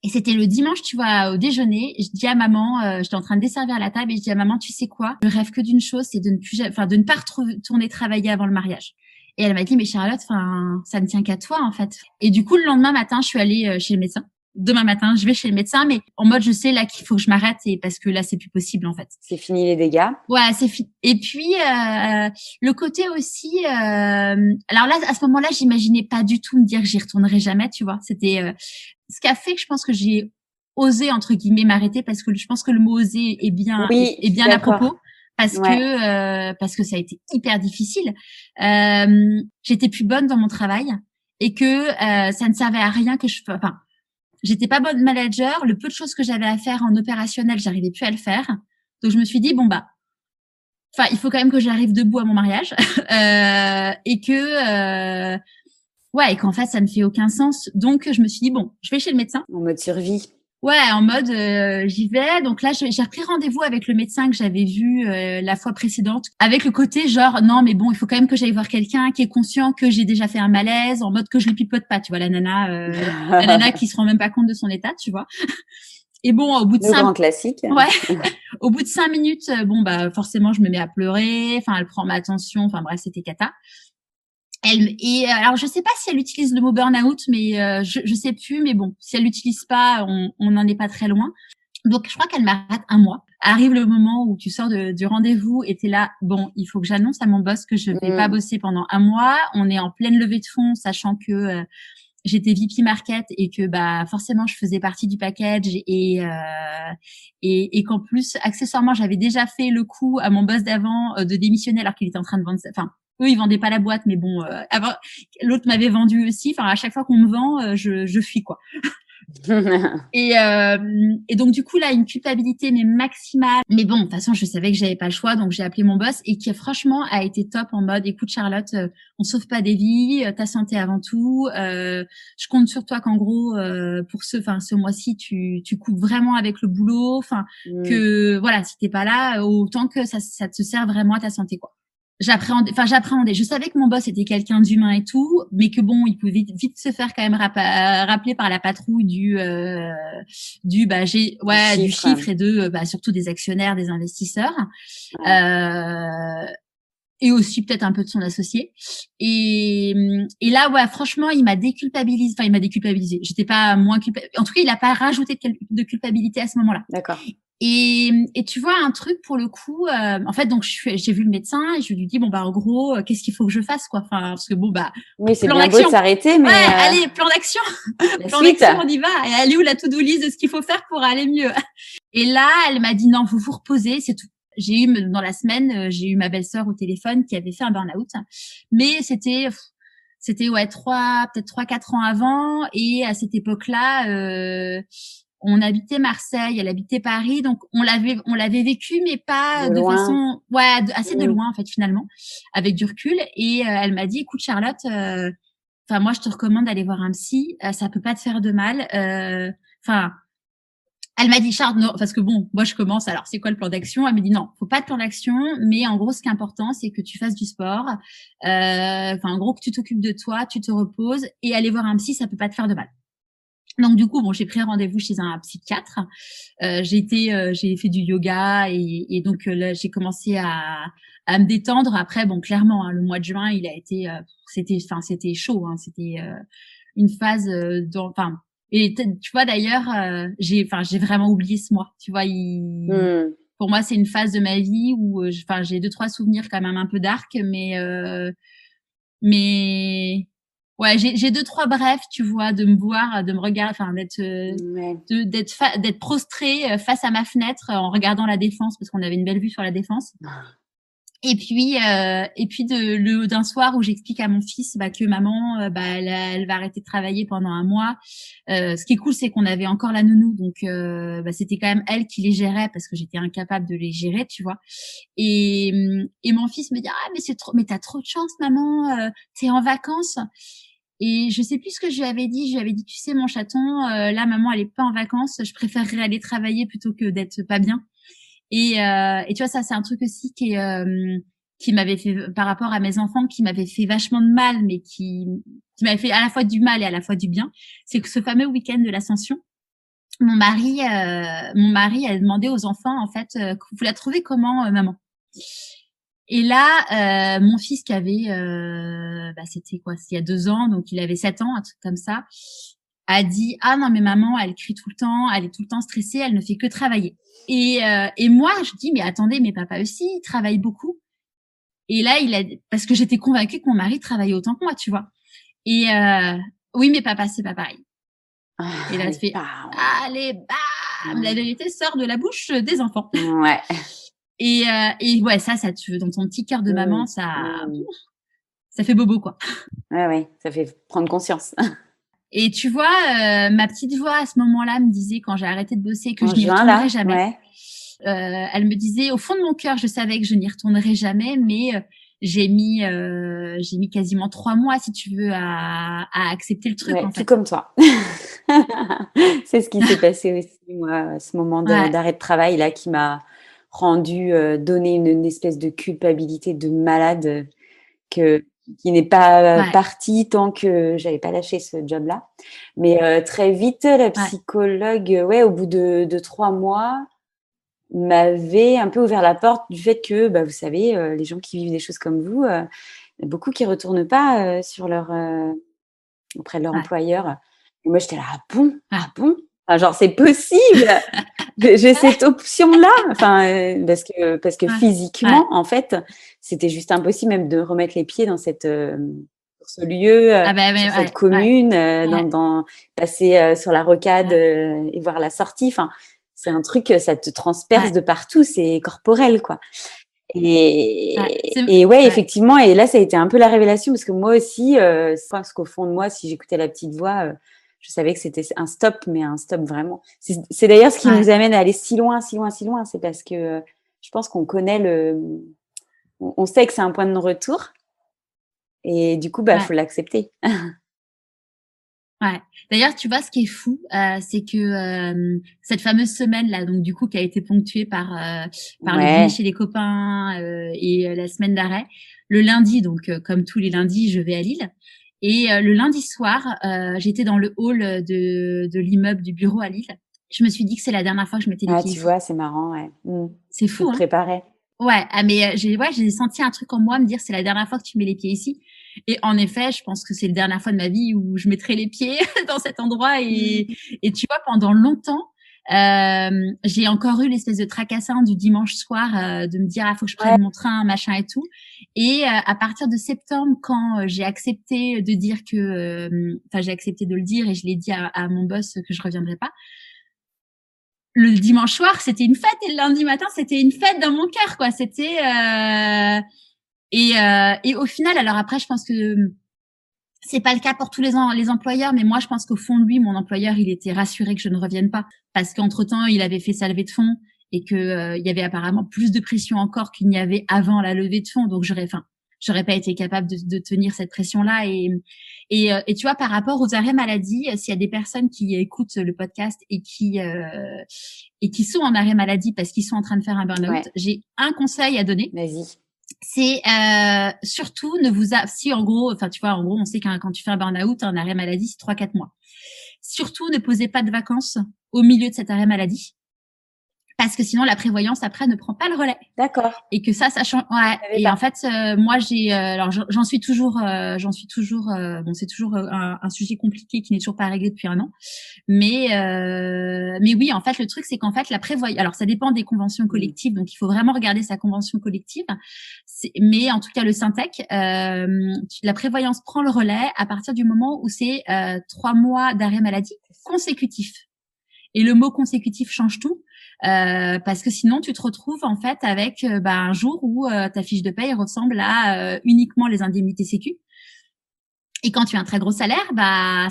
c'était le dimanche, tu vois, au déjeuner. Je dis à maman, j'étais en train de desservir à la table et je dis à maman, tu sais quoi? Je rêve que d'une chose, c'est de ne pas retourner travailler avant le mariage. Et elle m'a dit, mais Charlotte, ça ne tient qu'à toi, en fait. Et du coup, le lendemain matin, je suis allée chez le médecin. Demain matin, je vais chez le médecin, mais en mode, je sais là qu'il faut que je m'arrête et parce que là, c'est plus possible, en fait. C'est fini les dégâts. Ouais, c'est fini. Et puis, le côté aussi, alors là, à ce moment-là, j'imaginais pas du tout me dire que j'y retournerai jamais, tu vois. C'était, ce qui a fait que je pense que j'ai osé entre guillemets m'arrêter parce que je pense que le mot oser Oui, je est suis bien à d'accord. propos parce Ouais. que ça a été hyper difficile. J'étais plus bonne dans mon travail et que ça ne servait à rien j'étais pas bonne manager, le peu de choses que j'avais à faire en opérationnel, j'arrivais plus à le faire. Donc je me suis dit bon bah il faut quand même que j'arrive debout à mon mariage et que ouais, et qu'en fait, ça ne fait aucun sens. Donc, je me suis dit, bon, je vais chez le médecin. En mode survie. Ouais, en mode, j'y vais. Donc là, j'ai repris rendez-vous avec le médecin que j'avais vu la fois précédente, avec le côté genre, non, mais bon, il faut quand même que j'aille voir quelqu'un qui est conscient que j'ai déjà fait un malaise, en mode que je le pipote pas, tu vois, la nana qui se rend même pas compte de son état, tu vois. Et bon, au bout de Le grand classique. ouais, au bout de 5 minutes, bon, bah, forcément, je me mets à pleurer. Enfin, elle prend ma attention. Enfin, bref, c'était cata. Alors je sais pas si elle utilise le mot burn-out, mais je sais plus, mais bon, si elle l'utilise pas, on n'en est pas très loin. Donc je crois qu'elle m'arrête un mois. Arrive le moment où tu sors du rendez-vous et t'es là, bon, il faut que j'annonce à mon boss que je vais pas bosser pendant un mois. On est en pleine levée de fonds, sachant que j'étais VP Market et que bah forcément je faisais partie du package et qu'en plus accessoirement j'avais déjà fait le coup à mon boss d'avant de démissionner alors qu'il était en train de vendre enfin eux ils vendaient pas la boîte mais bon avant l'autre m'avait vendu aussi enfin à chaque fois qu'on me vend je fuis quoi. Et donc du coup là une culpabilité mais maximale, mais bon de toute façon je savais que j'avais pas le choix donc j'ai appelé mon boss et qui franchement a été top en mode écoute Charlotte on sauve pas des vies, ta santé avant tout, je compte sur toi qu'en gros pour ce mois-ci tu coupes vraiment avec le boulot, que voilà si t'es pas là autant que ça te sert vraiment à ta santé quoi. J'appréhendais. Je savais que mon boss était quelqu'un d'humain et tout, mais que bon, il pouvait vite se faire quand même rappeler par la patrouille du chiffre et surtout des actionnaires, des investisseurs. Ouais. Et aussi peut-être un peu de son associé. Et là, ouais, franchement, il m'a déculpabilisé. Enfin, il m'a déculpabilisé. J'étais pas moins culpabilisée. En tout cas, il a pas rajouté de culpabilité à ce moment-là. D'accord. Et tu vois un truc pour le coup en fait donc j'ai vu le médecin et je lui dis bon bah en gros qu'est-ce qu'il faut que je fasse quoi parce que bon bah oui c'est plan bien beau de s'arrêter mais ouais allez plan d'action plan d'action on y va et elle est où la to-do list de ce qu'il faut faire pour aller mieux. Et là elle m'a dit non vous vous reposez c'est tout. Dans la semaine j'ai eu ma belle-sœur au téléphone qui avait fait un burn-out mais c'était ouais peut-être 3-4 ans avant et à cette époque-là on habitait Marseille, elle habitait Paris, donc on l'avait vécu, mais pas De de loin. façon, assez de loin en fait finalement, avec du recul. Et elle m'a dit, écoute Charlotte, enfin moi je te recommande d'aller voir un psy, ça peut pas te faire de mal. Enfin, elle m'a dit, Charles, non, parce que bon, moi je commence, alors c'est quoi le plan d'action? Elle me dit non, faut pas de plan d'action, mais en gros ce qui est important c'est que tu fasses du sport, en gros que tu t'occupes de toi, tu te reposes, et aller voir un psy, ça peut pas te faire de mal. Donc du coup, bon, j'ai pris rendez-vous chez un psychiatre. J'ai fait du yoga et donc là, j'ai commencé à me détendre. Après, bon, clairement, hein, le mois de juin, il a été, c'était chaud. Hein, c'était une phase, tu vois d'ailleurs, j'ai vraiment oublié ce mois. Tu vois, pour moi, c'est une phase de ma vie où, j'ai 2-3 souvenirs quand même un peu dark, mais ouais, j'ai 2-3 brefs, tu vois, de me voir, de me regarder, d'être prostrée face à ma fenêtre en regardant la Défense, parce qu'on avait une belle vue sur la Défense. Et puis d'un soir où j'explique à mon fils que maman elle va arrêter de travailler pendant un mois. Ce qui est cool, c'est qu'on avait encore la nounou, donc c'était quand même elle qui les gérait parce que j'étais incapable de les gérer, tu vois. Et mon fils me dit mais t'as trop de chance maman, t'es en vacances. Et je sais plus ce que je lui avais dit. Je lui avais dit, tu sais mon chaton, là maman elle est pas en vacances, je préférerais aller travailler plutôt que d'être pas bien. Et tu vois, ça c'est un truc aussi qui m'avait fait, par rapport à mes enfants, qui m'avait fait vachement de mal, mais qui m'avait fait à la fois du mal et à la fois du bien. C'est que ce fameux week-end de l'Ascension, mon mari a demandé aux enfants en fait, vous la trouvez comment maman? Et là, mon fils qui avait, c'était quoi, il y a 2 ans, donc il avait 7 ans, un truc comme ça, a dit ah non mais maman, elle crie tout le temps, elle est tout le temps stressée, elle ne fait que travailler. Et moi je dis mais attendez, mais papa aussi il travaille beaucoup. Et là parce que j'étais convaincue que mon mari travaillait autant que moi, tu vois. Et oui mais papa c'est pas pareil. Et là je fais allez bam, la vérité sort de la bouche des enfants. Ouais. Et ouais, ça tue dans ton petit cœur de maman, ça fait bobo quoi. Ouais, ça fait prendre conscience. Et tu vois, ma petite voix à ce moment-là me disait, quand j'ai arrêté de bosser, que En je n'y juin, retournerai là, jamais. ouais. Elle me disait, au fond de mon cœur, je savais que je n'y retournerai jamais, mais j'ai mis quasiment 3 mois, si tu veux, à accepter le truc, Ouais, en tout fait. comme toi. C'est ce qui s'est passé aussi, moi, à ce moment d'arrêt de travail là, qui m'a rendu donné une espèce de culpabilité de malade qui n'est pas partie tant que j'avais pas lâché ce job-là. Mais très vite, la psychologue, au bout de 3 mois, m'avait un peu ouvert la porte du fait que, vous savez, les gens qui vivent des choses comme vous, il y a beaucoup qui retournent pas sur auprès de leur employeur. Et moi, j'étais là, ah bon? Enfin, genre, c'est possible. J'ai cette option-là. Enfin, parce que physiquement, en fait, c'était juste impossible même de remettre les pieds dans sur ce lieu, sur cette commune, passer sur la rocade et voir la sortie. Enfin, c'est un truc, ça te transperce de partout. C'est corporel, quoi. Et effectivement, et là, ça a été un peu la révélation parce que moi aussi, je pense qu'au fond de moi, si j'écoutais la petite voix, je savais que c'était un stop, mais un stop vraiment. C'est d'ailleurs ce qui nous amène à aller si loin, si loin, si loin. C'est parce que je pense qu'on connaît on sait que c'est un point de non-retour et du coup, faut l'accepter. Ouais. D'ailleurs, tu vois, ce qui est fou, c'est que cette fameuse semaine là, donc du coup, qui a été ponctuée par le dîner chez les copains et la semaine d'arrêt, le lundi, donc comme tous les lundis, je vais à Lille. Et le lundi soir, j'étais dans le hall de l'immeuble du bureau à Lille. Je me suis dit que c'est la dernière fois que je mettais les pieds ici. Tu vois, c'est marrant, ouais. C'est fou, hein. Tu te préparais. Ouais, mais j'ai senti un truc en moi me dire c'est la dernière fois que tu mets les pieds ici. Et en effet, je pense que c'est la dernière fois de ma vie où je mettrai les pieds dans cet endroit. Et tu vois, pendant longtemps, j'ai encore eu l'espèce de tracassin du dimanche soir de me dire faut que je prenne mon train, machin et tout. Et à partir de septembre, quand j'ai accepté de dire que, j'ai accepté de le dire et je l'ai dit à mon boss que je reviendrai pas. Le dimanche soir, c'était une fête et le lundi matin, c'était une fête dans mon cœur, quoi. C'était et au final, alors après, je pense que C'est pas le cas pour tous les employeurs, mais moi, je pense qu'au fond de lui, mon employeur, il était rassuré que je ne revienne pas parce qu'entre-temps, il avait fait sa levée de fonds et que il y avait apparemment plus de pression encore qu'il n'y avait avant la levée de fonds. Donc, j'aurais pas été capable de tenir cette pression-là. Et tu vois, par rapport aux arrêts maladie, s'il y a des personnes qui écoutent le podcast et qui sont en arrêt maladie parce qu'ils sont en train de faire un burn-out, j'ai un conseil à donner. Vas-y. C'est surtout si en gros, enfin tu vois, en gros on sait que quand tu fais un burn-out, un arrêt maladie, c'est 3-4 mois. Surtout ne posez pas de vacances au milieu de cet arrêt maladie parce que sinon la prévoyance après ne prend pas le relais. D'accord. Et que ça change. Ouais. Et en fait, moi j'ai, alors j'en suis toujours, bon c'est toujours un sujet compliqué qui n'est toujours pas réglé depuis un an. Mais oui, en fait, le truc, c'est qu'en fait, la prévoyance, alors ça dépend des conventions collectives, donc il faut vraiment regarder sa convention collective. Mais en tout cas, le Syntec, la prévoyance prend le relais à partir du moment où c'est 3 mois d'arrêt maladie consécutifs. Et le mot consécutif change tout, parce que sinon, tu te retrouves en fait avec un jour où ta fiche de paye ressemble à uniquement les indemnités sécu. Et quand tu as un très gros salaire,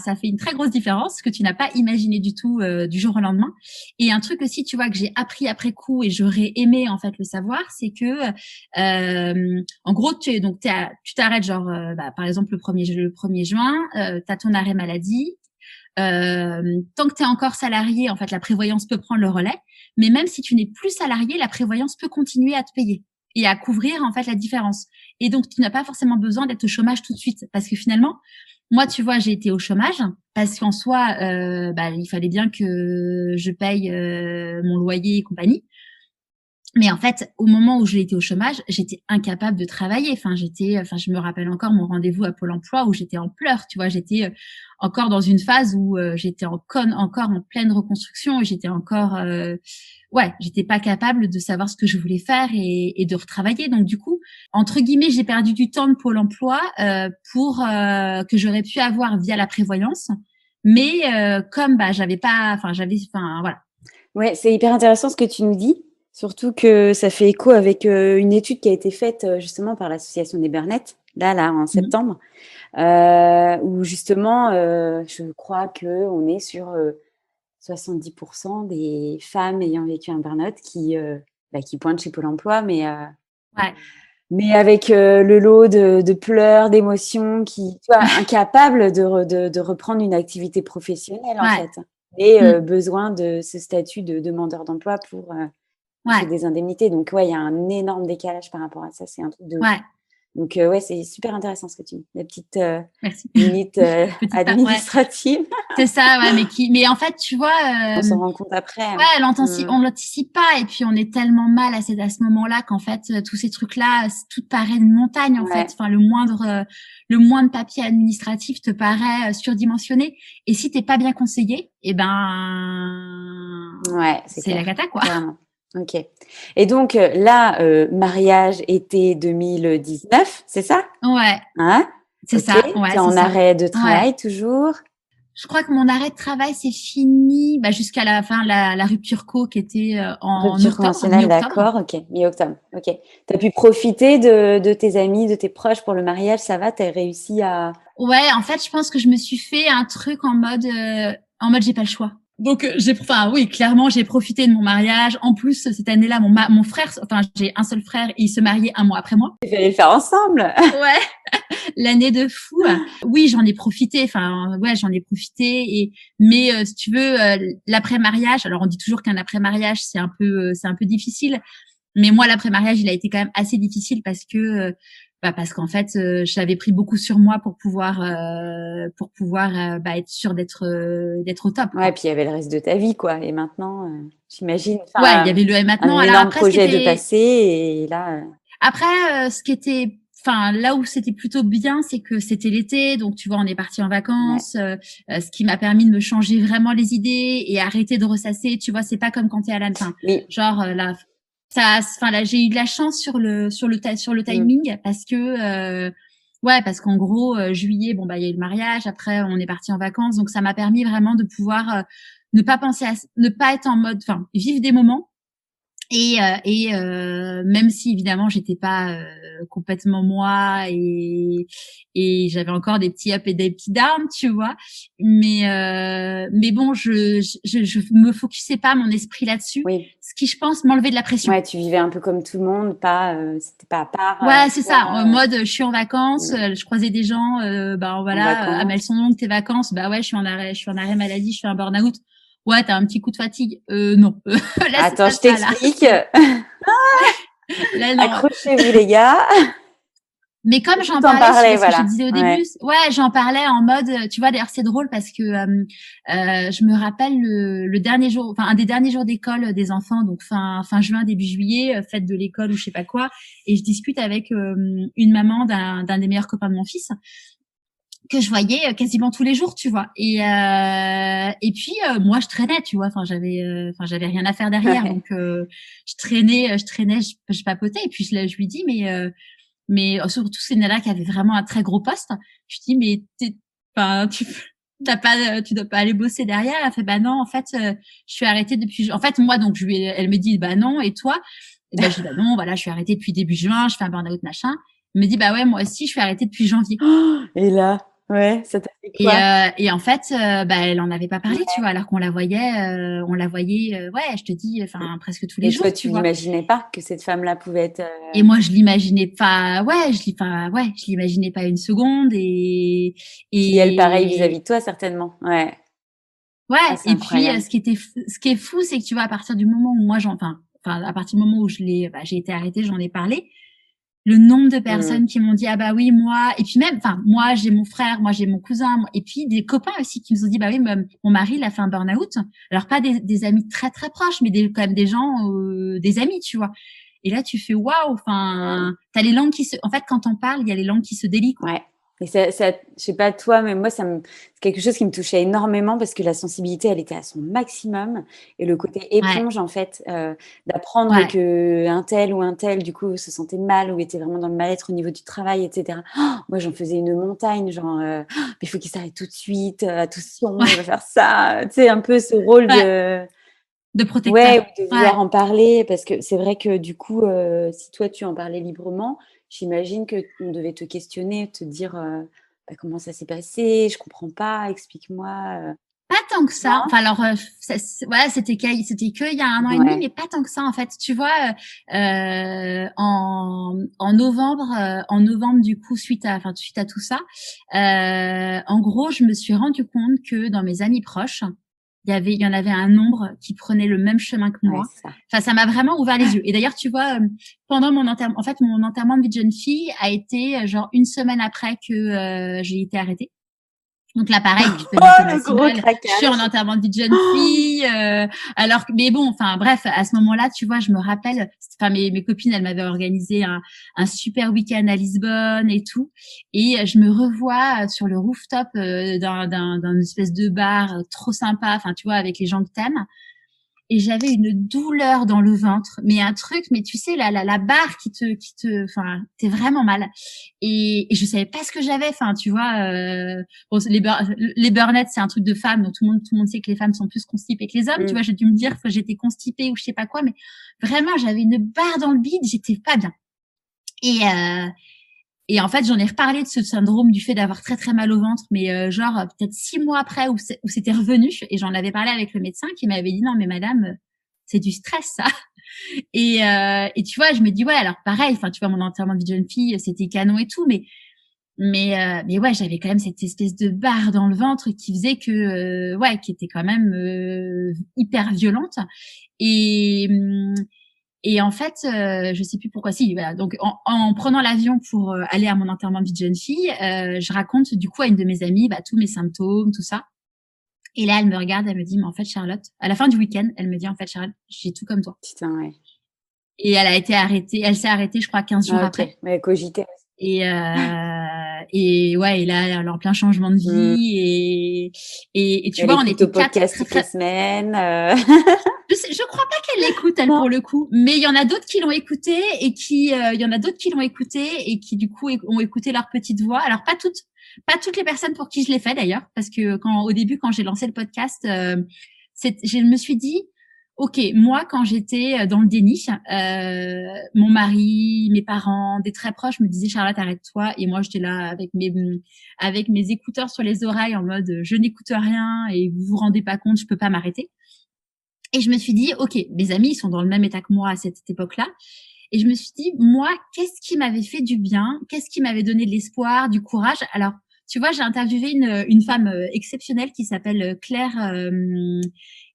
ça fait une très grosse différence que tu n'as pas imaginé du tout du jour au lendemain. Et un truc aussi, tu vois, que j'ai appris après coup et j'aurais aimé en fait le savoir, c'est que en gros, tu t'arrêtes genre, par exemple le 1er juin, t'as ton arrêt maladie. Tant que tu es encore salarié, en fait, la prévoyance peut prendre le relais. Mais même si tu n'es plus salarié, la prévoyance peut continuer à te payer et à couvrir en fait la différence. Et donc, tu n'as pas forcément besoin d'être au chômage tout de suite. Parce que finalement, moi, tu vois, j'ai été au chômage parce qu'en soi, il fallait bien que je paye mon loyer et compagnie. Mais en fait, au moment où j'ai été au chômage, j'étais incapable de travailler. Je me rappelle encore mon rendez-vous à Pôle emploi où j'étais en pleurs. Tu vois, j'étais encore dans une phase où j'étais encore en pleine reconstruction et j'étais encore, j'étais pas capable de savoir ce que je voulais faire et de retravailler. Donc du coup, entre guillemets, j'ai perdu du temps de Pôle emploi pour que j'aurais pu avoir via la prévoyance. Mais comme voilà. Ouais, c'est hyper intéressant ce que tu nous dis. Surtout que ça fait écho avec une étude qui a été faite justement par l'Association des Burnettes, là, en septembre, où justement, je crois qu'on est sur 70% des femmes ayant vécu un burn-out qui pointent chez Pôle emploi, mais avec le lot de pleurs, d'émotions, qui, tu vois, incapables de reprendre une activité professionnelle, en fait. Et besoin de ce statut de demandeur d'emploi pour des indemnités. Donc, il y a un énorme décalage par rapport à ça. C'est un truc de... Donc, c'est super intéressant ce que tu dis. La petite minute administrative. C'est ça, mais en fait, tu vois... on s'en rend compte après. On l'anticipe pas. Et puis, on est tellement mal à ce moment-là qu'en fait, tous ces trucs-là, tout paraît une montagne, en fait. Enfin, le moindre papier administratif te paraît surdimensionné. Et si t'es pas bien conseillé, c'est la cata, quoi. Clairement. Ok. Et donc, là, mariage été 2019, c'est ça? Ouais. Hein? C'est ça. Ouais, tu es en arrêt de travail toujours? Je crois que mon arrêt de travail c'est fini jusqu'à la fin, la rupture co qui était en rupture conventionnelle, d'accord, ok, mi-octobre, ok. Tu as pu profiter de tes amis, de tes proches pour le mariage, ça va, tu as réussi à... Ouais, en fait, je pense que je me suis fait un truc en mode j'ai pas le choix. Donc clairement, j'ai profité de mon mariage. En plus, cette année-là, mon frère, j'ai un seul frère et il se mariait un mois après moi. Il fallait le faire ensemble. Ouais. L'année de fou. Oui, j'en ai profité. J'en ai profité. Mais si tu veux, l'après-mariage. Alors, on dit toujours qu'un après-mariage, c'est un peu difficile. Mais moi, l'après-mariage, il a été quand même assez difficile parce qu'en fait, j'avais pris beaucoup sur moi pour pouvoir être sûre d'être au top. Ouais, et puis il y avait le reste de ta vie, quoi. Et maintenant, j'imagine. Il y avait le et maintenant. Un énorme projet de passer et là. Après, là où c'était plutôt bien, c'est que c'était l'été, donc tu vois, on est parti en vacances, ce qui m'a permis de me changer vraiment les idées et arrêter de ressasser. Tu vois, c'est pas comme quand t'es à la fin. Genre là, j'ai eu de la chance sur le timing parce que parce qu'en gros juillet, il y a eu le mariage, après on est parti en vacances, donc ça m'a permis vraiment de pouvoir ne pas être en mode, vivre des moments. Même si évidemment j'étais pas complètement moi et j'avais encore des petits up et des petits down, tu vois, mais bon, je me focusais pas mon esprit là-dessus, Oui. ce qui je pense m'enlevait de la pression. Ouais, tu vivais un peu comme tout le monde, pas c'était pas à part. Ouais, c'est toi, ça, en mode je suis en vacances, mm, je croisais des gens, ben en voilà, ah mais elles vacances. sont longues tes vacances, bah ouais, je suis en arrêt maladie, je fais un burn-out. Ouais, t'as un petit coup de fatigue. Non. Là, c'est Attends, pas je ça, là. t'explique. Là, non. Accrochez-vous les gars. Mais comme Faut j'en tout en parlais, parler, ce que je voilà. disais au début, Ouais. ouais, j'en parlais en mode, tu vois, d'ailleurs c'est drôle parce que je me rappelle le dernier jour, enfin un des derniers jours d'école des enfants, donc fin juin, début juillet, fête de l'école ou je sais pas quoi, et je discute avec une maman d'un des meilleurs copains de mon fils que je voyais quasiment tous les jours, tu vois. Et puis moi je traînais, tu vois, j'avais rien à faire derrière, Ouais. donc je papotais et puis je lui dis mais surtout c'est Nala qui avait vraiment un très gros poste. Je dis mais enfin tu dois pas aller bosser derrière. Elle fait bah non en fait je suis arrêtée depuis. En fait moi donc elle me dit bah non et toi et ben je dis bah non voilà je suis arrêtée depuis début juin je fais un burn-out machin. Elle me dit bah ouais moi aussi je suis arrêtée depuis janvier. Et là, ouais, ça t'a fait Et, quoi? en fait, bah, elle en avait pas parlé, tu Ouais. vois, alors on la voyait, ouais, je te dis, enfin, presque tous les Et toi, jours, tu tu vois. l'imaginais pas que cette femme-là pouvait être. Et moi, je l'imaginais pas, ouais, je l'imaginais pas une seconde Puis elle, pareil vis-à-vis et, de toi, certainement. Ouais. ouais. Ah, c'est Et puis, incroyable. ce qui est fou, c'est que tu vois, à partir du moment où moi, à partir du moment où j'ai été arrêtée, j'en ai parlé. Le nombre de Mm. personnes qui m'ont dit ah bah oui moi et puis même enfin moi j'ai mon frère moi j'ai mon cousin et puis des copains aussi qui nous ont dit bah oui mon mari il a fait un burn-out alors pas des amis très très proches mais quand même des gens des amis tu vois et là tu fais waouh enfin t'as les langues qui se en fait quand on parle il y a les langues qui se délient quoi. Ouais. Et je sais pas toi, mais moi, c'est quelque chose qui me touchait énormément parce que la sensibilité, elle était à son maximum. Et le côté Ouais éponge, en fait, d'apprendre ouais que un tel ou un tel, du coup, se sentait mal ou était vraiment dans le mal-être au niveau du travail, etc. Oh, moi, j'en faisais une montagne, genre, oh, mais il faut qu'il s'arrête tout de suite, attention, il va ouais faire ça. Tu sais, un peu ce rôle ouais de, de ouais, protecteur ou de ouais vouloir en parler parce que c'est vrai que du coup, si toi tu en parlais librement, j'imagine que on devait te questionner, te dire bah, comment ça s'est passé, je comprends pas, explique-moi. pas tant que ça. Non? Enfin, alors, ouais, c'était que il y a un an et demi, Ouais, mais pas tant que ça en fait. Tu vois, en novembre du coup, suite à tout ça, en gros, je me suis rendu compte que dans mes amis proches, il y en avait un nombre qui prenait le même chemin que ouais, moi. c'est ça. Enfin, ça m'a vraiment ouvert les yeux. Et d'ailleurs, tu vois, pendant mon enterrement, en fait, mon enterrement de vie de jeune fille a été genre une semaine après que j'ai été arrêtée. Donc là, pareil, tu fais bien Oh, le t'imagines gros mal. Je suis en craquage. enterrement de vie de jeune Oh, fille, mais bon, enfin bref, à ce moment-là, tu vois, je me rappelle, enfin mes copines, elles m'avaient organisé un super week-end à Lisbonne et tout, et je me revois sur le rooftop d'un espèce de bar trop sympa, enfin tu vois, avec les gens que t'aimes et j'avais une douleur dans le ventre, mais un truc, mais tu sais, la barre enfin, t'es vraiment mal. Et je savais pas ce que j'avais, enfin, tu vois, bon, les burn-out, c'est un truc de femme, donc tout le monde sait que les femmes sont plus constipées que les hommes, tu mm. vois, j'ai dû me dire que j'étais constipée ou je sais pas quoi, mais vraiment, j'avais une barre dans le bide, j'étais pas bien. Et, euh, et en fait, j'en ai reparlé de ce syndrome du fait d'avoir très très mal au ventre, mais genre peut-être 6 mois après où c'était revenu, et j'en avais parlé avec le médecin qui m'avait dit non mais madame, c'est du stress ça. Et tu vois, je me dis ouais alors pareil, enfin tu vois mon enterrement de vie de jeune fille, c'était canon et tout, mais ouais j'avais quand même cette espèce de barre dans le ventre qui faisait que ouais qui était quand même hyper violente et hum, et en fait, je sais plus pourquoi. Si, voilà. Donc, en prenant l'avion pour aller à mon enterrement de vie de jeune fille, je raconte du coup à une de mes amies bah, tous mes symptômes, tout ça. Et là, elle me regarde, elle me dit, mais en fait, Charlotte, à la fin du week-end, elle me dit, en fait, Charlotte, j'ai tout comme toi. Putain, ouais. Et elle s'est arrêtée, je crois, 15 jours Ah, après. ok, mais cogiter. Et ouais, et là, alors plein changement de Mm. vie et tu Elle vois, on écoute était au quatre, podcast très toutes les très. semaines. Je crois pas qu'elle l'écoute elle Non. pour le coup, mais il y en a d'autres qui l'ont écouté il y en a d'autres qui l'ont écouté et qui du coup ont écouté leur petite voix. Alors pas toutes les personnes pour qui je l'ai fait d'ailleurs, parce que au début quand j'ai lancé le podcast, je me suis dit ok, moi, quand j'étais dans le déni, mon mari, mes parents, des très proches me disaient Charlotte, arrête-toi. Et moi, j'étais là avec mes écouteurs sur les oreilles en mode je n'écoute rien et vous vous rendez pas compte, je peux pas m'arrêter. Et je me suis dit, ok, mes amis, ils sont dans le même état que moi à cette époque-là. Et je me suis dit, moi, qu'est-ce qui m'avait fait du bien? Qu'est-ce qui m'avait donné de l'espoir, du courage? Alors, tu vois, j'ai interviewé une femme exceptionnelle qui s'appelle Claire,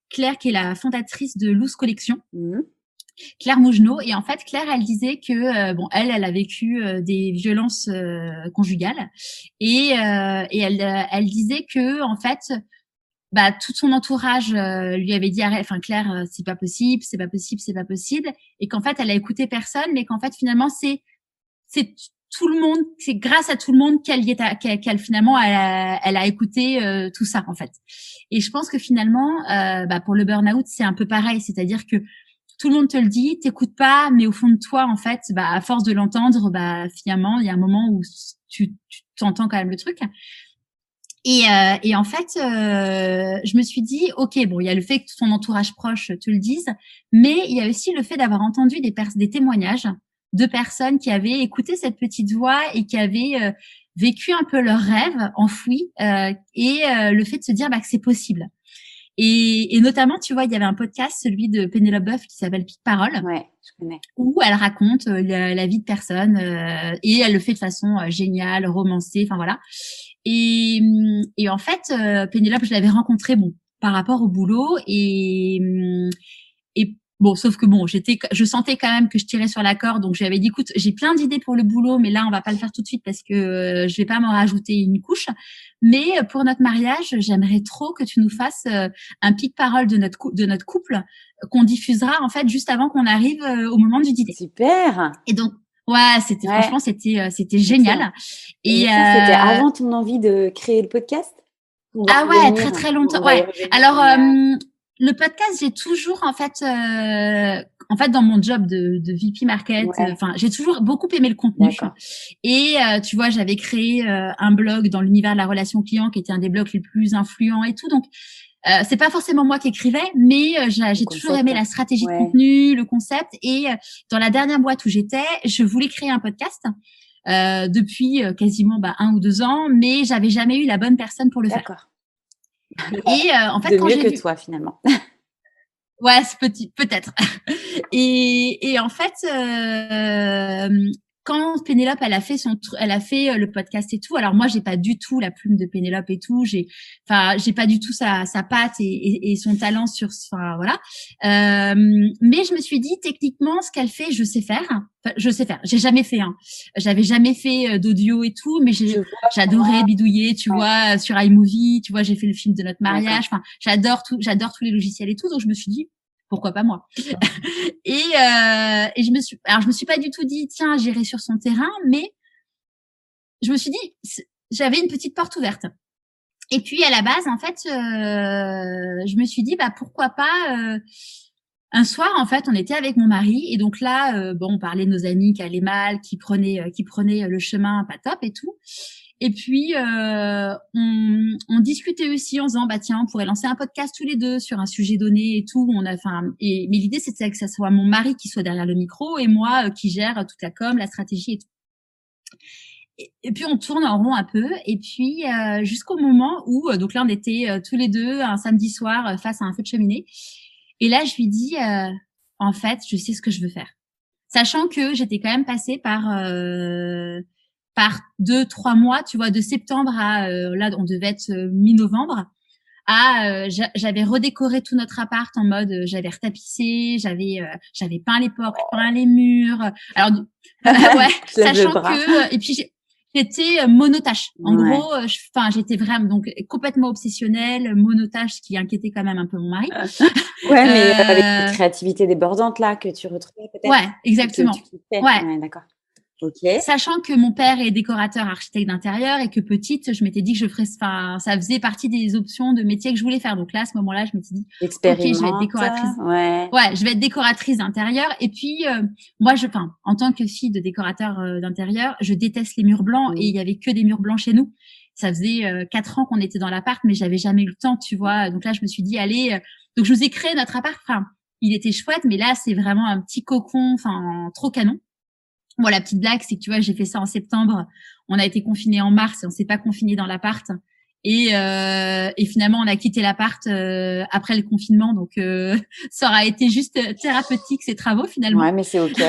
qui est la fondatrice de Loose Collection. Mmh. Claire Mougenot. Et en fait, Claire, elle disait que bon, elle a vécu des violences conjugales et elle disait que en fait, bah tout son entourage lui avait dit arrête, enfin Claire, c'est pas possible, c'est pas possible, c'est pas possible, et qu'en fait, elle a écouté personne, mais qu'en fait finalement c'est tout le monde, c'est grâce à tout le monde qu'elle finalement elle a écouté tout ça en fait. Et je pense que finalement, bah pour le burn-out, c'est un peu pareil, c'est-à-dire que tout le monde te le dit, t'écoutes pas, mais au fond de toi, en fait, bah, à force de l'entendre, bah, finalement, il y a un moment où tu t'entends quand même le truc. Et en fait, je me suis dit, ok, bon, il y a le fait que ton entourage proche te le dise, mais il y a aussi le fait d'avoir entendu des témoignages de personnes qui avaient écouté cette petite voix et qui avaient vécu un peu leur rêve enfoui, et le fait de se dire bah, que c'est possible. Et notamment, tu vois, il y avait un podcast, celui de Pénélope Boeuf, qui s'appelle Pique Parole. Ouais, je connais. Où elle raconte la vie de personnes et elle le fait de façon géniale, romancée, enfin voilà. Et en fait, Pénélope, je l'avais rencontrée bon par rapport au boulot et bon, sauf que bon, je sentais quand même que je tirais sur la corde, donc j'avais dit, écoute, j'ai plein d'idées pour le boulot, mais là, on va pas le faire tout de suite parce que je vais pas m'en rajouter une couche. Mais pour notre mariage, j'aimerais trop que tu nous fasses un pique-parole de notre couple qu'on diffusera en fait juste avant qu'on arrive au moment du dîner. Super. Et donc, ouais, franchement, c'était génial. Et ça, c'était avant ton envie de créer le podcast? Ah ouais, très très longtemps. Ouais. Alors le podcast, j'ai toujours en fait dans mon job de VP Market, enfin j'ai toujours beaucoup aimé le contenu. D'accord. Et tu vois, j'avais créé un blog dans l'univers de la relation client qui était un des blogs les plus influents et tout. Donc c'est pas forcément moi qui écrivais, mais j'ai toujours aimé la stratégie de contenu, le concept. Et dans la dernière boîte où j'étais, je voulais créer un podcast depuis quasiment 1 ou 2 ans, mais j'avais jamais eu la bonne personne pour le faire. D'accord. Et en fait, quand mieux que toi finalement. Ouais, c'est peut-être. Et en fait, quand Pénélope elle a fait le podcast et tout. Alors moi, j'ai pas du tout la plume de Pénélope et tout. J'ai pas du tout sa patte et son talent enfin voilà. Mais je me suis dit techniquement, ce qu'elle fait, je sais faire. Enfin, je sais faire. J'ai jamais fait. J'avais jamais fait d'audio et tout, mais j'adorais bidouiller. Tu vois, sur iMovie. Tu vois, j'ai fait le film de notre mariage. Enfin, j'adore tous les logiciels et tout. Donc je me suis dit, pourquoi pas moi? Et je me suis pas du tout dit tiens, j'irai sur son terrain, mais je me suis dit j'avais une petite porte ouverte. Et puis à la base en fait je me suis dit pourquoi pas un soir en fait on était avec mon mari et donc là on parlait de nos amis qui allaient mal, qui prenaient le chemin pas top et tout. Et puis on discutait aussi en disant tiens, on pourrait lancer un podcast tous les deux sur un sujet donné et tout. Mais l'idée c'était que ça soit mon mari qui soit derrière le micro et moi qui gère toute la com, la stratégie et tout. Et puis on tourne en rond un peu et puis jusqu'au moment où donc là on était tous les deux un samedi soir face à un feu de cheminée et là je lui dis en fait je sais ce que je veux faire, sachant que j'étais quand même passée par 2-3 mois, tu vois, de septembre à là on devait être mi-novembre, j'avais redécoré tout notre appart en mode j'avais retapissé, j'avais peint les portes, peint les murs. Alors ouais, sachant que et puis j'étais monotâche. En gros, j'étais vraiment donc complètement obsessionnelle, monotâche, ce qui inquiétait quand même un peu mon mari. Ouais, mais avec cette créativité débordante là que tu retrouvais peut-être. Ouais, exactement. Ouais, d'accord. Okay. Sachant que mon père est décorateur architecte d'intérieur et que petite, je m'étais dit que ça faisait partie des options de métier que je voulais faire. Donc là, à ce moment-là, je m'étais dit, ok, je vais être décoratrice. Ouais, je vais être décoratrice d'intérieur. Et puis, moi, en tant que fille de décorateur d'intérieur, je déteste les murs blancs et il y avait que des murs blancs chez nous. Ça faisait 4 ans qu'on était dans l'appart, mais j'avais jamais eu le temps, tu vois. Donc là, je me suis dit, allez, donc je vous ai créé notre appart. il était chouette, mais là, c'est vraiment un petit cocon, enfin, trop canon. Bon, la petite blague, c'est que tu vois, j'ai fait ça en septembre. On a été confinés en mars et on s'est pas confinés dans l'appart. Et finalement, on a quitté l'appart après le confinement. Donc, ça aura été juste thérapeutique, ces travaux, finalement. Ouais, mais c'est OK.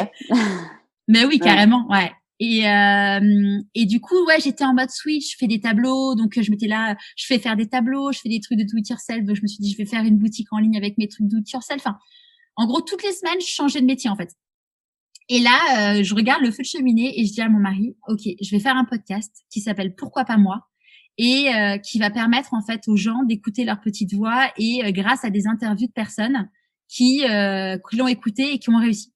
Mais oui, carrément, ouais. Et du coup, ouais, j'étais en mode switch, je fais des tableaux. Donc, je m'étais là, je fais faire des tableaux, je fais des trucs de do it yourself. Donc, je me suis dit, je vais faire une boutique en ligne avec mes trucs do it yourself. Enfin, en gros, toutes les semaines, je changeais de métier, en fait. Et là, je regarde le feu de cheminée et je dis à mon mari, OK, je vais faire un podcast qui s'appelle Pourquoi pas moi et qui va permettre en fait aux gens d'écouter leur petite voix et grâce à des interviews de personnes qui l'ont écouté et qui ont réussi.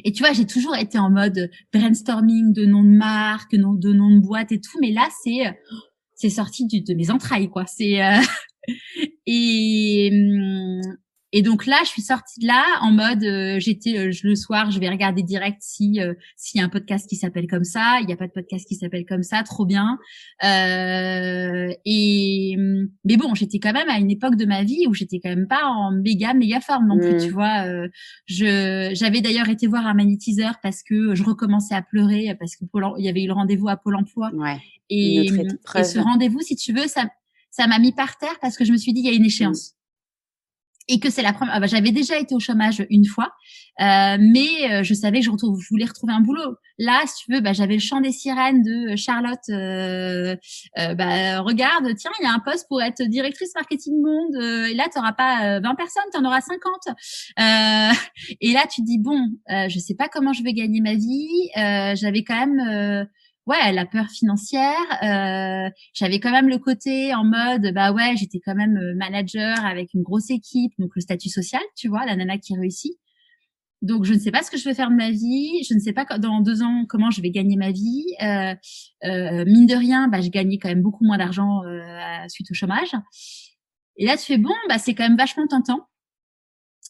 Et tu vois, j'ai toujours été en mode brainstorming de noms de marques, de noms de boîtes et tout, mais là c'est sorti de mes entrailles quoi. C'est et Et donc là, je suis sortie de là en mode, j'étais le soir, je vais regarder direct s'il y a un podcast qui s'appelle comme ça. Il n'y a pas de podcast qui s'appelle comme ça, trop bien. Mais bon, j'étais quand même à une époque de ma vie où j'étais quand même pas en méga forme non plus, tu vois. J'avais d'ailleurs été voir un magnétiseur parce que je recommençais à pleurer parce que il y avait eu le rendez-vous à Pôle Emploi. Ouais. Et ce rendez-vous, si tu veux, ça m'a mis par terre parce que je me suis dit il y a une échéance. Et que c'est la première. J'avais déjà été au chômage une fois, mais je savais que je voulais retrouver un boulot. Là, si tu veux, j'avais le chant des sirènes de Charlotte. Regarde, tiens, il y a un poste pour être directrice marketing monde. Et là, tu n'auras pas 20 personnes, tu en auras 50. Et là, tu te dis bon, je sais pas comment je vais gagner ma vie. J'avais quand même. La peur financière. J'avais quand même le côté en mode, j'étais quand même manager avec une grosse équipe, donc le statut social, tu vois, la nana qui réussit. Donc, je ne sais pas ce que je vais faire de ma vie. Je ne sais pas dans 2 ans comment je vais gagner ma vie. Mine de rien, je gagnais quand même beaucoup moins d'argent suite au chômage. Et là, tu fais bon, c'est quand même vachement tentant.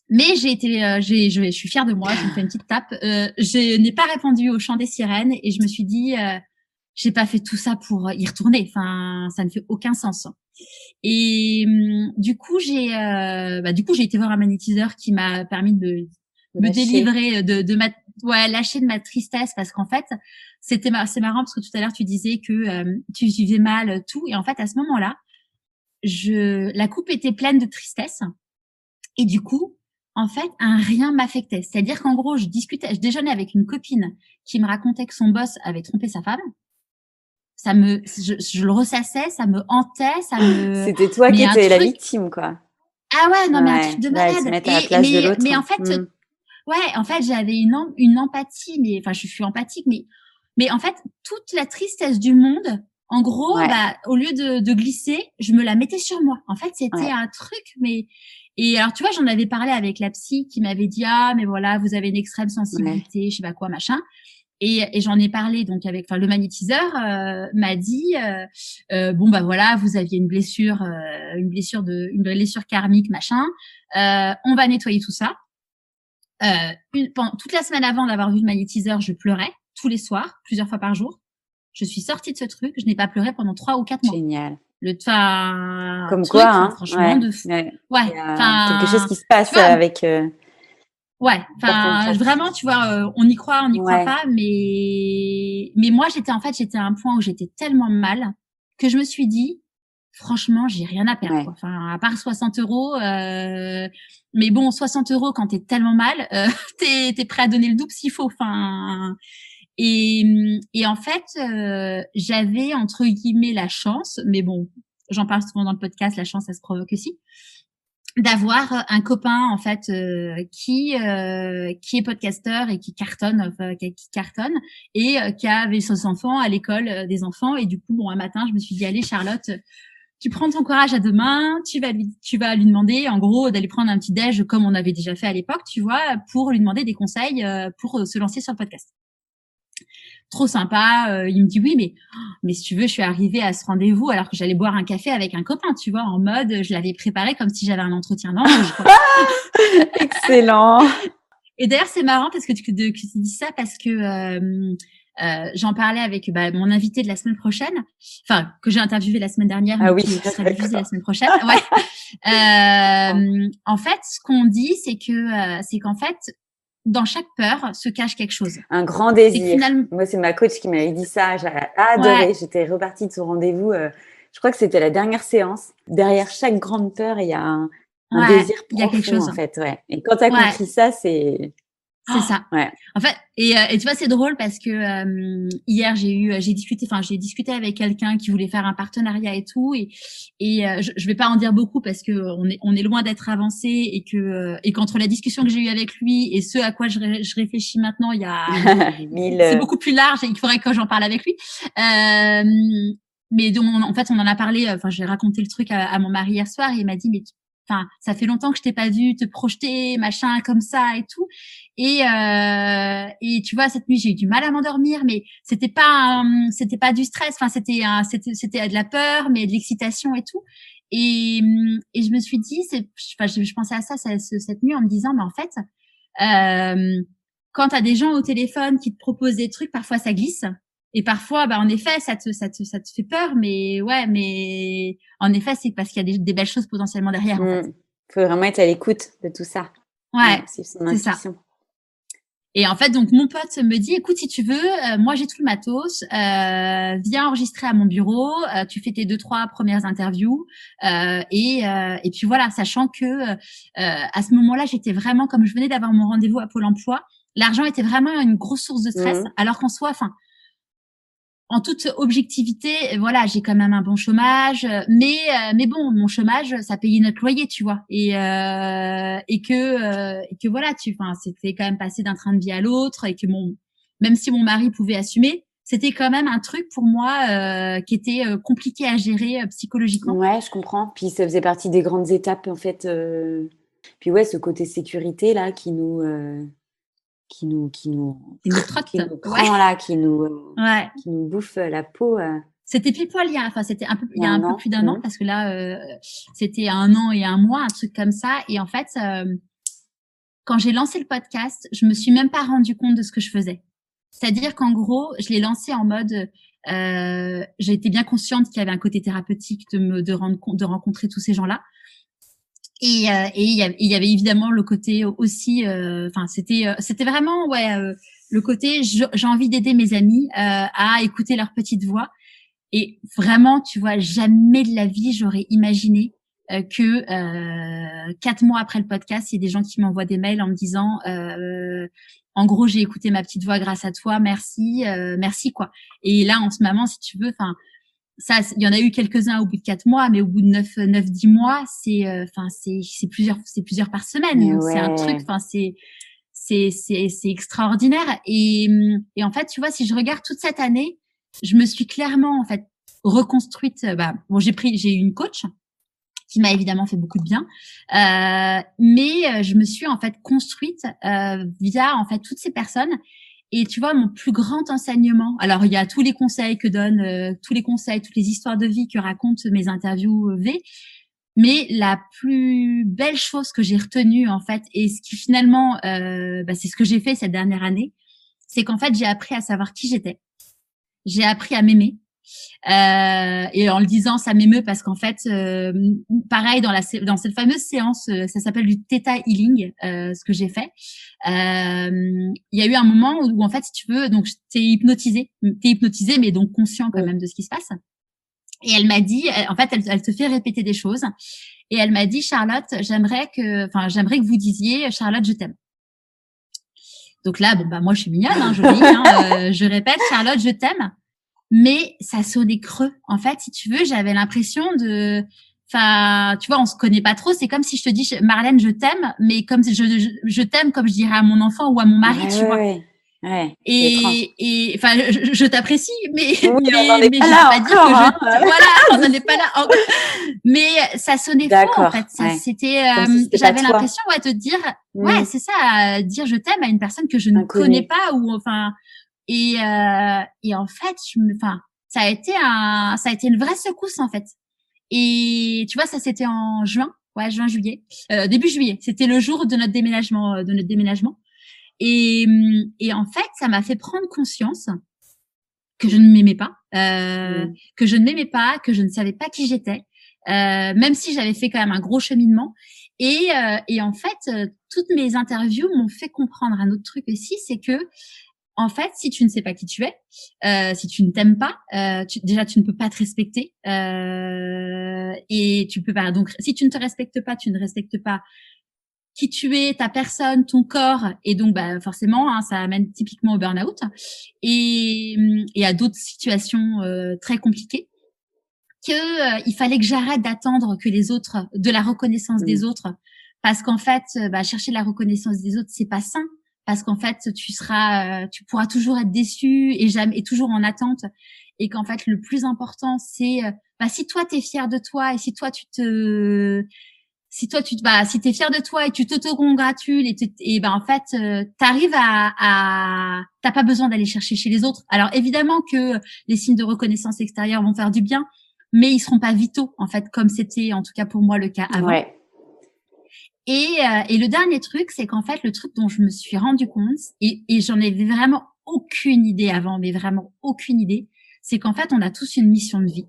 Mais je suis fière de moi, je me fais une petite tape. Je n'ai pas répondu au chant des sirènes et je me suis dit, j'ai pas fait tout ça pour y retourner. Enfin, ça ne fait aucun sens. Et du coup, j'ai été voir un magnétiseur qui m'a permis de me délivrer lâcher de ma tristesse parce qu'en fait, c'est marrant parce que tout à l'heure tu disais que tu vivais mal tout et en fait à ce moment-là, la coupe était pleine de tristesse et du coup, en fait, un rien m'affectait. C'est-à-dire qu'en gros, je déjeunais avec une copine qui me racontait que son boss avait trompé sa femme. Je le ressassais, ça me hantait, C'était toi qui étais la victime, quoi. Ah ouais, non, mais un truc de malade. Se mettre à la place de l'autre. Mais en fait, j'avais une empathie, mais enfin, je suis empathique, mais en fait, toute la tristesse du monde, en gros, au lieu de glisser, je me la mettais sur moi. En fait, c'était un truc, mais... Et alors, tu vois, j'en avais parlé avec la psy qui m'avait dit, mais voilà, vous avez une extrême sensibilité, je sais pas quoi, machin. Et j'en ai parlé donc le magnétiseur m'a dit, voilà, vous aviez une blessure karmique, machin. On va nettoyer tout ça. Toute la semaine avant d'avoir vu le magnétiseur, je pleurais tous les soirs, plusieurs fois par jour. Je suis sortie de ce truc, je n'ai pas pleuré pendant 3 ou 4 mois. Génial. Comme truc, quoi, hein. Franchement, de fou. Quelque chose qui se passe avec. Vraiment, tu vois, on y croit, on n'y croit pas, mais moi, j'étais à un point où j'étais tellement mal que je me suis dit, franchement, j'ai rien à perdre. Quoi. Enfin, à part 60 €, mais bon, 60 € quand t'es tellement mal, t'es prêt à donner le double s'il faut. Enfin. Et en fait, j'avais entre guillemets la chance, mais bon, j'en parle souvent dans le podcast, la chance, ça se provoque aussi, d'avoir un copain en fait qui est podcasteur et qui cartonne et qui avait ses enfants à l'école des enfants et du coup un matin je me suis dit allez Charlotte, tu prends ton courage à deux mains, tu vas lui demander en gros d'aller prendre un petit déj comme on avait déjà fait à l'époque, tu vois, pour lui demander des conseils pour se lancer sur le podcast. Trop sympa, il me dit oui, mais si tu veux, je suis arrivée à ce rendez-vous alors que j'allais boire un café avec un copain, tu vois, en mode, je l'avais préparé comme si j'avais un entretien d'embauche. Excellent. Et d'ailleurs, c'est marrant parce que tu dis ça parce que J'en parlais avec mon invité de la semaine prochaine, enfin que j'ai interviewé la semaine dernière, mais qui sera diffusé la semaine prochaine. Ouais. En fait, ce qu'on dit, c'est qu'en fait, dans chaque peur se cache quelque chose. Un grand désir. Moi, c'est ma coach qui m'avait dit ça. J'ai adoré. Ouais. J'étais repartie de ce rendez-vous. Je crois que c'était la dernière séance. Derrière chaque grande peur, il y a un désir profond, il y a quelque chose. En fait. Ouais. Et quand tu as compris ça, c'est ça. Ouais. En fait, et tu vois, c'est drôle parce que hier j'ai discuté avec quelqu'un qui voulait faire un partenariat et tout, et je vais pas en dire beaucoup parce que on est loin d'être avancé, et qu'entre la discussion que j'ai eue avec lui et ce à quoi je réfléchis maintenant, il y a c'est beaucoup plus large et il faudrait que j'en parle avec lui. Mais donc en fait on en a parlé. Enfin, j'ai raconté le truc à mon mari hier soir et il m'a dit enfin, ça fait longtemps que je t'ai pas vu te projeter, machin, comme ça et tout. Et tu vois, cette nuit, j'ai eu du mal à m'endormir, mais c'était pas du stress. Enfin, c'était de la peur, mais de l'excitation et tout. Et je me suis dit, je pensais à ça cette nuit en me disant, mais en fait, quand t'as des gens au téléphone qui te proposent des trucs, parfois ça glisse. Et parfois, en effet, ça te fait peur, mais ouais, mais en effet, c'est parce qu'il y a des belles choses potentiellement derrière. En fait. Faut vraiment être à l'écoute de tout ça. Ouais, c'est ça. Et en fait, donc mon pote me dit, écoute, si tu veux, moi j'ai tout le matos, viens enregistrer à mon bureau, tu fais tes 2-3 premières interviews, et puis voilà, sachant que à ce moment-là, j'étais vraiment, comme je venais d'avoir mon rendez-vous à Pôle Emploi, l'argent était vraiment une grosse source de stress, alors qu'en soi, en toute objectivité, voilà, j'ai quand même un bon chômage, mais bon, mon chômage, ça payait notre loyer, tu vois, et que voilà, c'était quand même passé d'un train de vie à l'autre, et que même si mon mari pouvait assumer, c'était quand même un truc pour moi qui était compliqué à gérer psychologiquement. Ouais, je comprends. Puis ça faisait partie des grandes étapes, en fait. Puis ouais, ce côté sécurité là qui nous trotte, qui nous prend là, qui nous bouffe la peau. C'était pile poil, il y a un peu plus d'un an, parce que là, c'était 1 an et 1 mois, un truc comme ça. Et en fait, quand j'ai lancé le podcast, je me suis même pas rendu compte de ce que je faisais. C'est-à-dire qu'en gros, je l'ai lancé en mode, j'ai été bien consciente qu'il y avait un côté thérapeutique de rencontrer tous ces gens-là. Et il y avait évidemment le côté aussi, c'était vraiment le côté j'ai envie d'aider mes amis à écouter leur petite voix. Et vraiment, tu vois, jamais de la vie j'aurais imaginé que 4 mois après le podcast, il y a des gens qui m'envoient des mails en me disant en gros, j'ai écouté ma petite voix grâce à toi, merci quoi. Et là en ce moment, si tu veux, ça, il y en a eu quelques-uns au bout de 4 mois, mais au bout de 9-10 mois, c'est plusieurs par semaine. Ouais. C'est un truc, c'est extraordinaire. Et en fait, tu vois, si je regarde toute cette année, je me suis clairement, en fait, reconstruite. J'ai eu une coach qui m'a évidemment fait beaucoup de bien. Mais je me suis, en fait, construite, via, en fait, toutes ces personnes. Et tu vois, mon plus grand enseignement, alors il y a tous les conseils que donnent, toutes les histoires de vie que racontent mes interviews V, mais la plus belle chose que j'ai retenue en fait, et ce qui finalement, c'est ce que j'ai fait cette dernière année, c'est qu'en fait j'ai appris à savoir qui j'étais, j'ai appris à m'aimer. Et en le disant, ça m'émeut parce qu'en fait, pareil dans cette fameuse séance, ça s'appelle du Theta Healing, ce que j'ai fait. Il y a eu un moment où en fait, si tu veux, donc t'es hypnotisé, mais donc conscient quand même de ce qui se passe. Et elle m'a dit, en fait, elle te fait répéter des choses. Et elle m'a dit, Charlotte, j'aimerais que vous disiez, Charlotte, je t'aime. Donc là, moi, je suis mignonne, je dis, je répète, Charlotte, je t'aime. Mais ça sonnait creux. En fait, si tu veux, j'avais l'impression tu vois, on se connaît pas trop. C'est comme si je te dis, Marlène, je t'aime, mais comme je t'aime comme je dirais à mon enfant ou à mon mari, tu vois. Ouais. Et enfin, je t'apprécie, mais oui, mais je vais pas dire que voilà, on n'en est pas là. Mais ça sonnait faux en fait. Ça, c'était, j'avais l'impression de dire, c'est ça, dire je t'aime à une personne que je ne connais pas ou enfin. Et en fait, ça a été une vraie secousse en fait. Et tu vois, ça c'était en juin, juillet, début juillet. C'était le jour de notre déménagement, Et en fait, ça m'a fait prendre conscience que je ne m'aimais pas, que je ne m'aimais pas, que je ne savais pas qui j'étais, même si j'avais fait quand même un gros cheminement. Et en fait, toutes mes interviews m'ont fait comprendre un autre truc aussi, c'est que en fait, si tu ne sais pas qui tu es, si tu ne t'aimes pas, déjà tu ne peux pas te respecter, et tu peux pas. Donc, si tu ne te respectes pas, tu ne respectes pas qui tu es, ta personne, ton corps, et donc bah forcément, hein, ça amène typiquement au burn-out et à d'autres situations très compliquées. Il fallait que j'arrête d'attendre que les autres, de la reconnaissance des autres, parce qu'en fait, chercher la reconnaissance des autres, c'est pas sain, parce qu'en fait, tu pourras toujours être déçu et toujours en attente, et qu'en fait, le plus important, c'est, si toi t'es fier de toi et si toi si t'es fier de toi et tu t'auto-congratules et en fait, t'arrives t'as pas besoin d'aller chercher chez les autres. Alors évidemment que les signes de reconnaissance extérieure vont faire du bien, mais ils seront pas vitaux, en fait, comme c'était, en tout cas pour moi, le cas avant. Ouais. Et le dernier truc, c'est qu'en fait, le truc dont je me suis rendu compte, et j'en avais vraiment aucune idée avant, mais vraiment aucune idée, c'est qu'en fait, on a tous une mission de vie.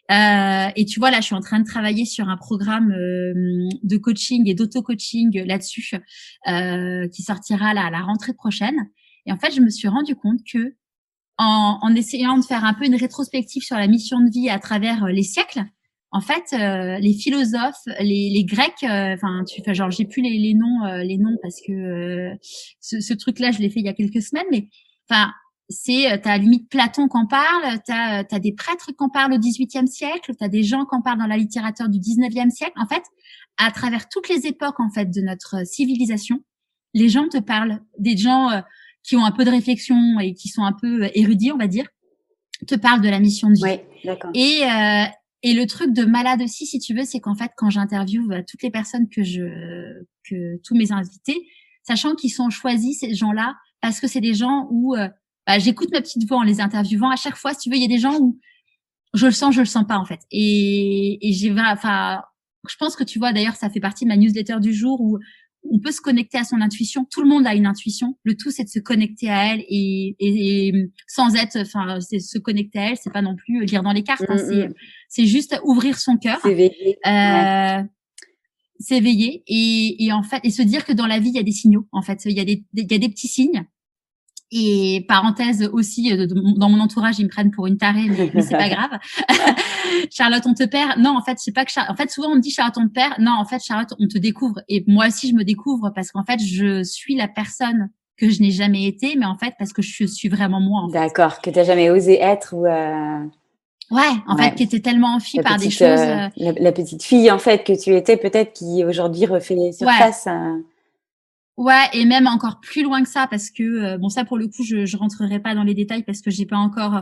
Et tu vois, là, je suis en train de travailler sur un programme de coaching et d'auto-coaching là-dessus, qui sortira là à la rentrée prochaine. Et en fait, je me suis rendu compte que en essayant de faire un peu une rétrospective sur la mission de vie à travers les siècles, en fait, les philosophes, les Grecs, genre j'ai plus les noms parce que ce truc-là, je l'ai fait il y a quelques semaines, mais enfin, t'as limite Platon qui en parle, t'as des prêtres qui en parlent au XVIIIe siècle, t'as des gens qui en parlent dans la littérature du XIXe siècle. En fait, à travers toutes les époques en fait de notre civilisation, les gens te parlent, des gens qui ont un peu de réflexion et qui sont un peu érudits, on va dire, te parlent de la mission de vie. Oui, d'accord. Et le truc de malade aussi, si tu veux, c'est qu'en fait, quand j'interviewe toutes les personnes que tous mes invités, sachant qu'ils sont choisis, ces gens-là, parce que c'est des gens où j'écoute ma petite voix en les interviewant. À chaque fois, si tu veux, il y a des gens où je le sens pas, en fait. Et je pense que tu vois, d'ailleurs, ça fait partie de ma newsletter du jour où on peut se connecter à son intuition. Tout le monde a une intuition. Le tout, c'est de se connecter à elle et sans être, c'est se connecter à elle. C'est pas non plus lire dans les cartes. C'est juste ouvrir son cœur. S'éveiller. S'éveiller et en fait, et se dire que dans la vie, il y a des signaux. En fait, il y a des petits signes. Et parenthèse aussi, dans mon entourage, ils me prennent pour une tarée, mais c'est pas grave. Charlotte, on te perd. Non, en fait, c'est pas que en fait, souvent on me dit Charlotte, on te perd. Non, en fait, Charlotte, on te découvre. Et moi aussi, je me découvre parce qu'en fait, je suis la personne que je n'ai jamais été, mais en fait, parce que je suis vraiment moi. En fait. D'accord, que t'as jamais osé être ou. Ouais, en fait, qui était tellement envie par des choses. La petite fille, en fait, que tu étais, peut-être, qui aujourd'hui refait surface. Ouais, et même encore plus loin que ça, parce que ça pour le coup, je rentrerai pas dans les détails parce que j'ai pas encore,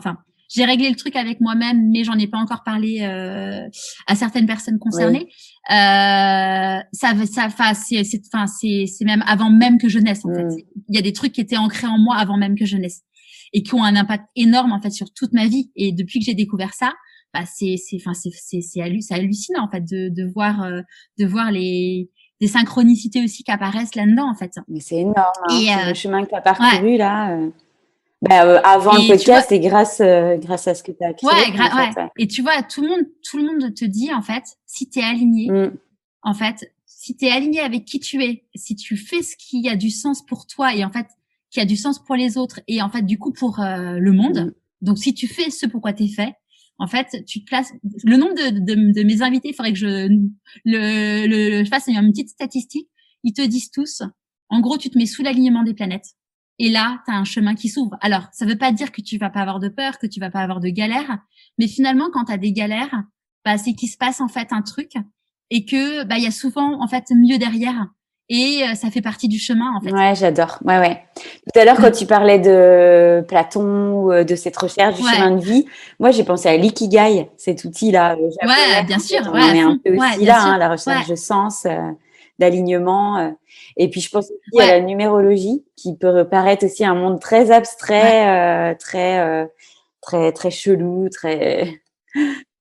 j'ai réglé le truc avec moi-même, mais j'en ai pas encore parlé à certaines personnes concernées. Oui. C'est même avant même que je naisse en fait. Il y a des trucs qui étaient ancrés en moi avant même que je naisse et qui ont un impact énorme en fait sur toute ma vie. Et depuis que j'ai découvert ça, c'est hallucinant en fait de voir des synchronicités aussi qui apparaissent là-dedans, en fait. Mais c'est énorme, hein. Le chemin que tu as parcouru, là. Avant le podcast, et grâce à ce que tu as créé. Ouais. Et tu vois, tout le monde te dit, en fait, si tu es aligné, en fait, si tu es aligné avec qui tu es, si tu fais ce qui a du sens pour toi et en fait, qui a du sens pour les autres et en fait, du coup, pour le monde. Donc, si tu fais ce pourquoi tu es fait, en fait, tu te places. Le nombre de mes invités, il faudrait que je fasse une petite statistique. Ils te disent tous, en gros, tu te mets sous l'alignement des planètes. Et là, tu as un chemin qui s'ouvre. Alors, ça veut pas dire que tu vas pas avoir de peur, que tu vas pas avoir de galères, mais finalement, quand tu as des galères, c'est qu'il se passe en fait un truc et que il y a souvent en fait mieux derrière. Et ça fait partie du chemin, en fait. Ouais, j'adore. Ouais. Tout à l'heure, quand tu parlais de Platon ou de cette recherche du chemin de vie, moi, j'ai pensé à l'ikigai, cet outil-là. Ouais, bien sûr. On en est un peu aussi là, la recherche de sens, d'alignement. Et puis, je pense aussi à la numérologie, qui peut paraître aussi un monde très abstrait, très, très chelou, très...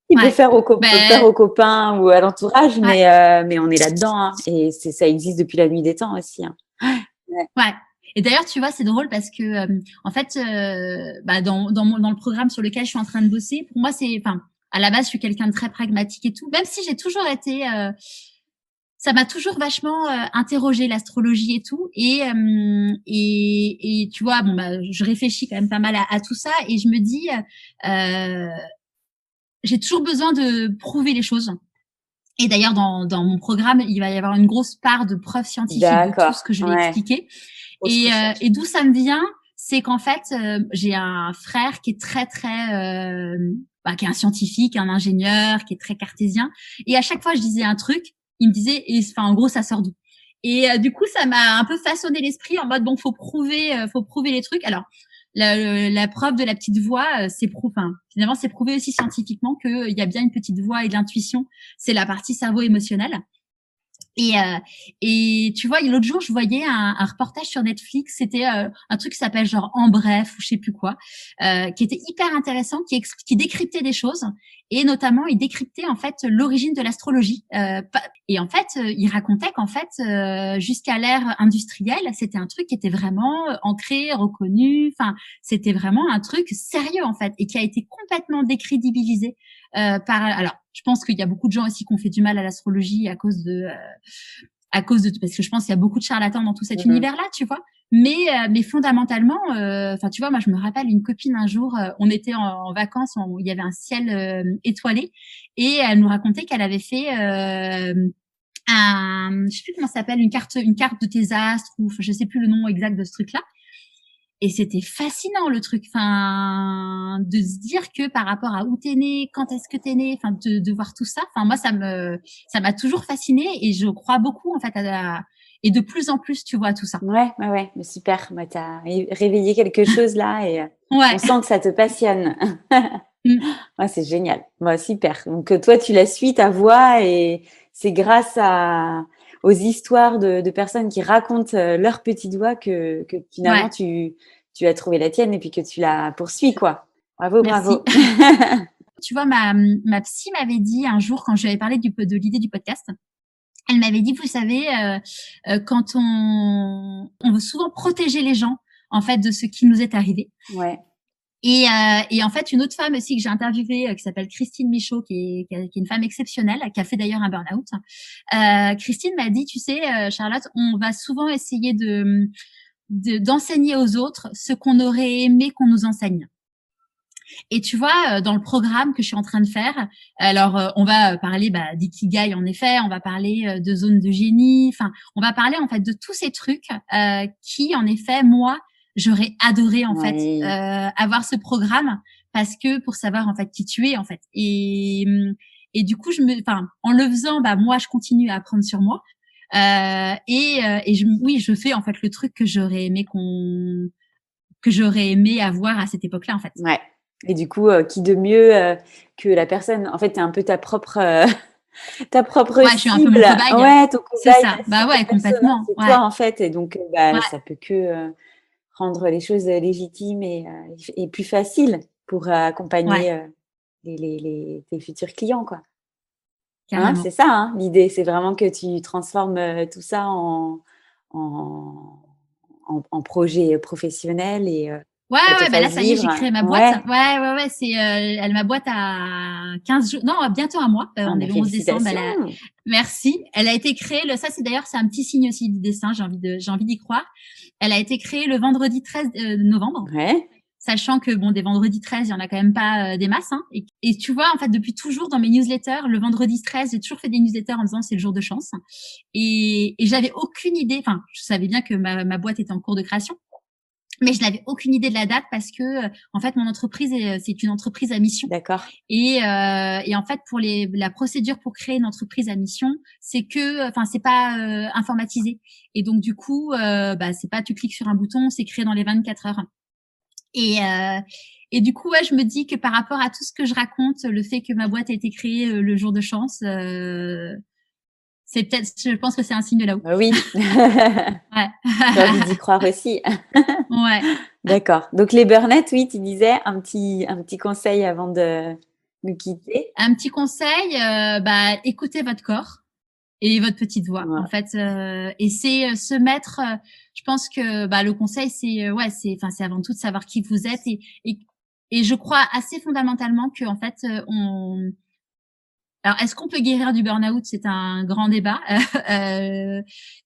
Il peut faire aux copains ou à l'entourage, mais on est là-dedans, hein, et ça existe depuis la nuit des temps aussi. Hein. Ouais. Et d'ailleurs, tu vois, c'est drôle parce que en fait, dans le programme sur lequel je suis en train de bosser, pour moi, à la base, je suis quelqu'un de très pragmatique et tout. Même si j'ai toujours été, ça m'a toujours vachement interrogé l'astrologie et tout. Et tu vois, je réfléchis quand même pas mal à tout ça et je me dis, j'ai toujours besoin de prouver les choses. Et d'ailleurs, dans mon programme, il va y avoir une grosse part de preuves scientifiques de tout ce que je vais expliquer. Et d'où ça me vient, c'est qu'en fait, j'ai un frère qui est très qui est un scientifique, un ingénieur, qui est très cartésien. Et à chaque fois, je disais un truc, il me disait, en gros, ça sort d'où? Et du coup, ça m'a un peu façonné l'esprit en mode bon, faut prouver les trucs. Alors, la preuve de la petite voix, finalement, c'est prouvé aussi scientifiquement qu'il y a bien une petite voix et de l'intuition. C'est la partie cerveau émotionnel. Et tu vois, l'autre jour, je voyais un reportage sur Netflix. C'était un truc qui s'appelle genre En Bref ou je sais plus quoi, qui était hyper intéressant, qui décryptait des choses et notamment il décryptait en fait l'origine de l'astrologie. Et en fait, il racontait qu'en fait, jusqu'à l'ère industrielle, c'était un truc qui était vraiment ancré, reconnu. Enfin, c'était vraiment un truc sérieux en fait et qui a été complètement décrédibilisé alors, je pense qu'il y a beaucoup de gens aussi qui ont fait du mal à l'astrologie à cause de parce que je pense qu'il y a beaucoup de charlatans dans tout cet univers-là, tu vois. Mais fondamentalement, tu vois, moi je me rappelle une copine un jour, on était en vacances, il y avait un ciel étoilé et elle nous racontait qu'elle avait fait je sais plus comment ça s'appelle, une carte de tes astres ou je sais plus le nom exact de ce truc-là. Et c'était fascinant le truc, de se dire que par rapport à où t'es né, quand est-ce que t'es né, de voir tout ça. Moi ça m'a toujours fascinée et je crois beaucoup en fait et de plus en plus tu vois tout ça. Ouais, mais super. Bah, t'as réveillé quelque chose là et on sent que ça te passionne. Ouais, c'est génial. Ouais, super. Donc toi tu la suis ta voix et c'est grâce aux histoires de personnes qui racontent leur petite voix que finalement tu as trouvé la tienne et puis que tu la poursuis, quoi. Bravo, Merci. bravo. Tu vois, ma psy m'avait dit un jour quand je lui avais parlé de l'idée du podcast, elle m'avait dit, vous savez, quand on veut souvent protéger les gens en fait de ce qui nous est arrivé. Ouais. Et en fait, une autre femme aussi que j'ai interviewée, qui s'appelle Christine Michaud, qui est une femme exceptionnelle, qui a fait d'ailleurs un burn-out. Christine m'a dit, tu sais, Charlotte, on va souvent essayer d'enseigner aux autres ce qu'on aurait aimé qu'on nous enseigne. Et tu vois, dans le programme que je suis en train de faire, alors on va parler d'ikigai en effet, on va parler de zone de génie, on va parler en fait de tous ces trucs qui en effet moi j'aurais adoré en fait avoir ce programme parce que pour savoir en fait qui tu es en fait et du coup en le faisant moi je continue à apprendre sur moi je fais en fait le truc que j'aurais aimé avoir à cette époque-là en fait. Ouais. Et du coup, qui de mieux que la personne, en fait, t'es un peu ta propre cible. Je suis un peu mon cobaye. Ouais, ton cobaye. C'est ça. Complètement. C'est toi, en fait. Et donc, ça peut que rendre les choses légitimes et plus faciles pour accompagner tes futurs clients, quoi. Hein, c'est ça, hein, l'idée. C'est vraiment que tu transformes tout ça en projet professionnel et là, ça y est, j'ai créé ma boîte. Ouais. Ma boîte a 15 jours. Non, bientôt un mois. On est le 11 décembre. Merci. Elle a été créée, c'est un petit signe aussi du destin. J'ai envie d'y croire. Elle a été créée le vendredi 13 novembre. Ouais. Sachant que des vendredis 13, il y en a quand même pas des masses, hein. Et tu vois, en fait, depuis toujours dans mes newsletters, le vendredi 13, j'ai toujours fait des newsletters en disant c'est le jour de chance. Et j'avais aucune idée. Je savais bien que ma boîte était en cours de création. Mais je n'avais aucune idée de la date parce que en fait mon entreprise c'est une entreprise à mission. D'accord. Et en fait pour la procédure pour créer une entreprise à mission, c'est pas informatisé. Et donc du coup c'est pas tu cliques sur un bouton, c'est créé dans les 24 heures. Et du coup je me dis que par rapport à tout ce que je raconte, le fait que ma boîte a été créée le jour de chance, je pense que c'est un signe de là-haut. Oui. Ouais. J'ai envie d'y croire aussi. Ouais. D'accord. Donc les burn-out, oui, tu disais un petit conseil avant de nous quitter. Un petit conseil, écoutez votre corps. et votre petite voix. En fait, et c'est se mettre. Je pense que le conseil, c'est avant tout de savoir qui vous êtes et je crois assez fondamentalement que en fait alors, est-ce qu'on peut guérir du burn-out? C'est un grand débat.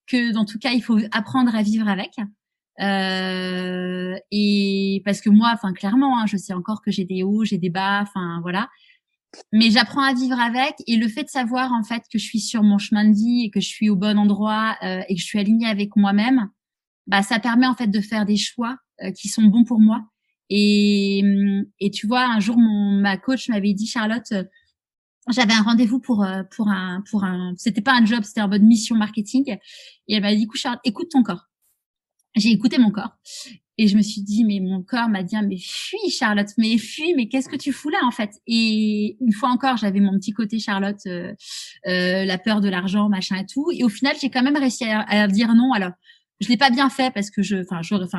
Que, dans tout cas, il faut apprendre à vivre avec. Et parce que moi, clairement, je sais encore que j'ai des hauts, j'ai des bas, voilà. Mais j'apprends à vivre avec. Et le fait de savoir, en fait, que je suis sur mon chemin de vie et que je suis au bon endroit et que je suis alignée avec moi-même, ça permet, en fait, de faire des choix qui sont bons pour moi. Et tu vois, un jour, ma coach m'avait dit, Charlotte, j'avais un rendez-vous pour un c'était pas un job, c'était en mode mission marketing. Et elle m'a dit, Charlotte, écoute ton corps. J'ai écouté mon corps. Et je me suis dit, mais mon corps m'a dit, mais fuis, Charlotte, mais qu'est-ce que tu fous là, en fait? Et une fois encore, j'avais mon petit côté Charlotte, la peur de l'argent, machin et tout. Et au final, j'ai quand même réussi à dire non. Alors, je l'ai pas bien fait parce que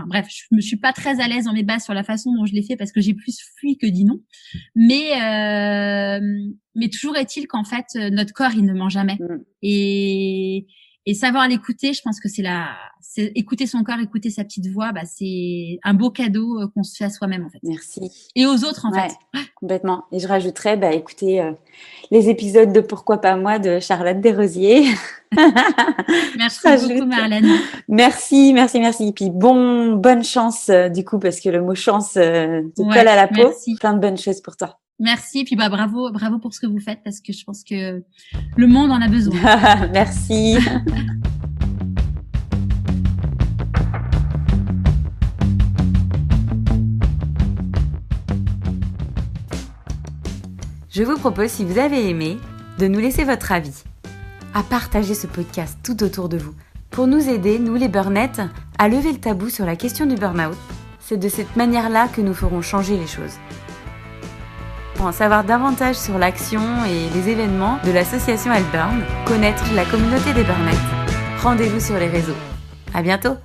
bref, je me suis pas très à l'aise dans mes bases sur la façon dont je l'ai fait parce que j'ai plus fui que dit non. Mais toujours est-il qu'en fait, notre corps, il ne ment jamais. Et savoir l'écouter, je pense que c'est écouter son corps, écouter sa petite voix, c'est un beau cadeau qu'on se fait à soi-même, en fait. Merci. Et aux autres, en fait. Complètement. Et je rajouterais, écoutez, les épisodes de Pourquoi pas moi de Charlotte Desrosiers. Merci beaucoup, Marlène. Merci. Et puis bonne chance, du coup, parce que le mot chance te colle à la peau. Merci. Plein de bonnes choses pour toi. Merci, et puis bravo pour ce que vous faites, parce que je pense que le monde en a besoin. Merci. Je vous propose, si vous avez aimé, de nous laisser votre avis, à partager ce podcast tout autour de vous, pour nous aider, nous les burnettes, à lever le tabou sur la question du burn-out. C'est de cette manière-là que nous ferons changer les choses. Pour en savoir davantage sur l'action et les événements de l'association Help Burn, connaître la communauté des burnettes, rendez-vous sur les réseaux. À bientôt!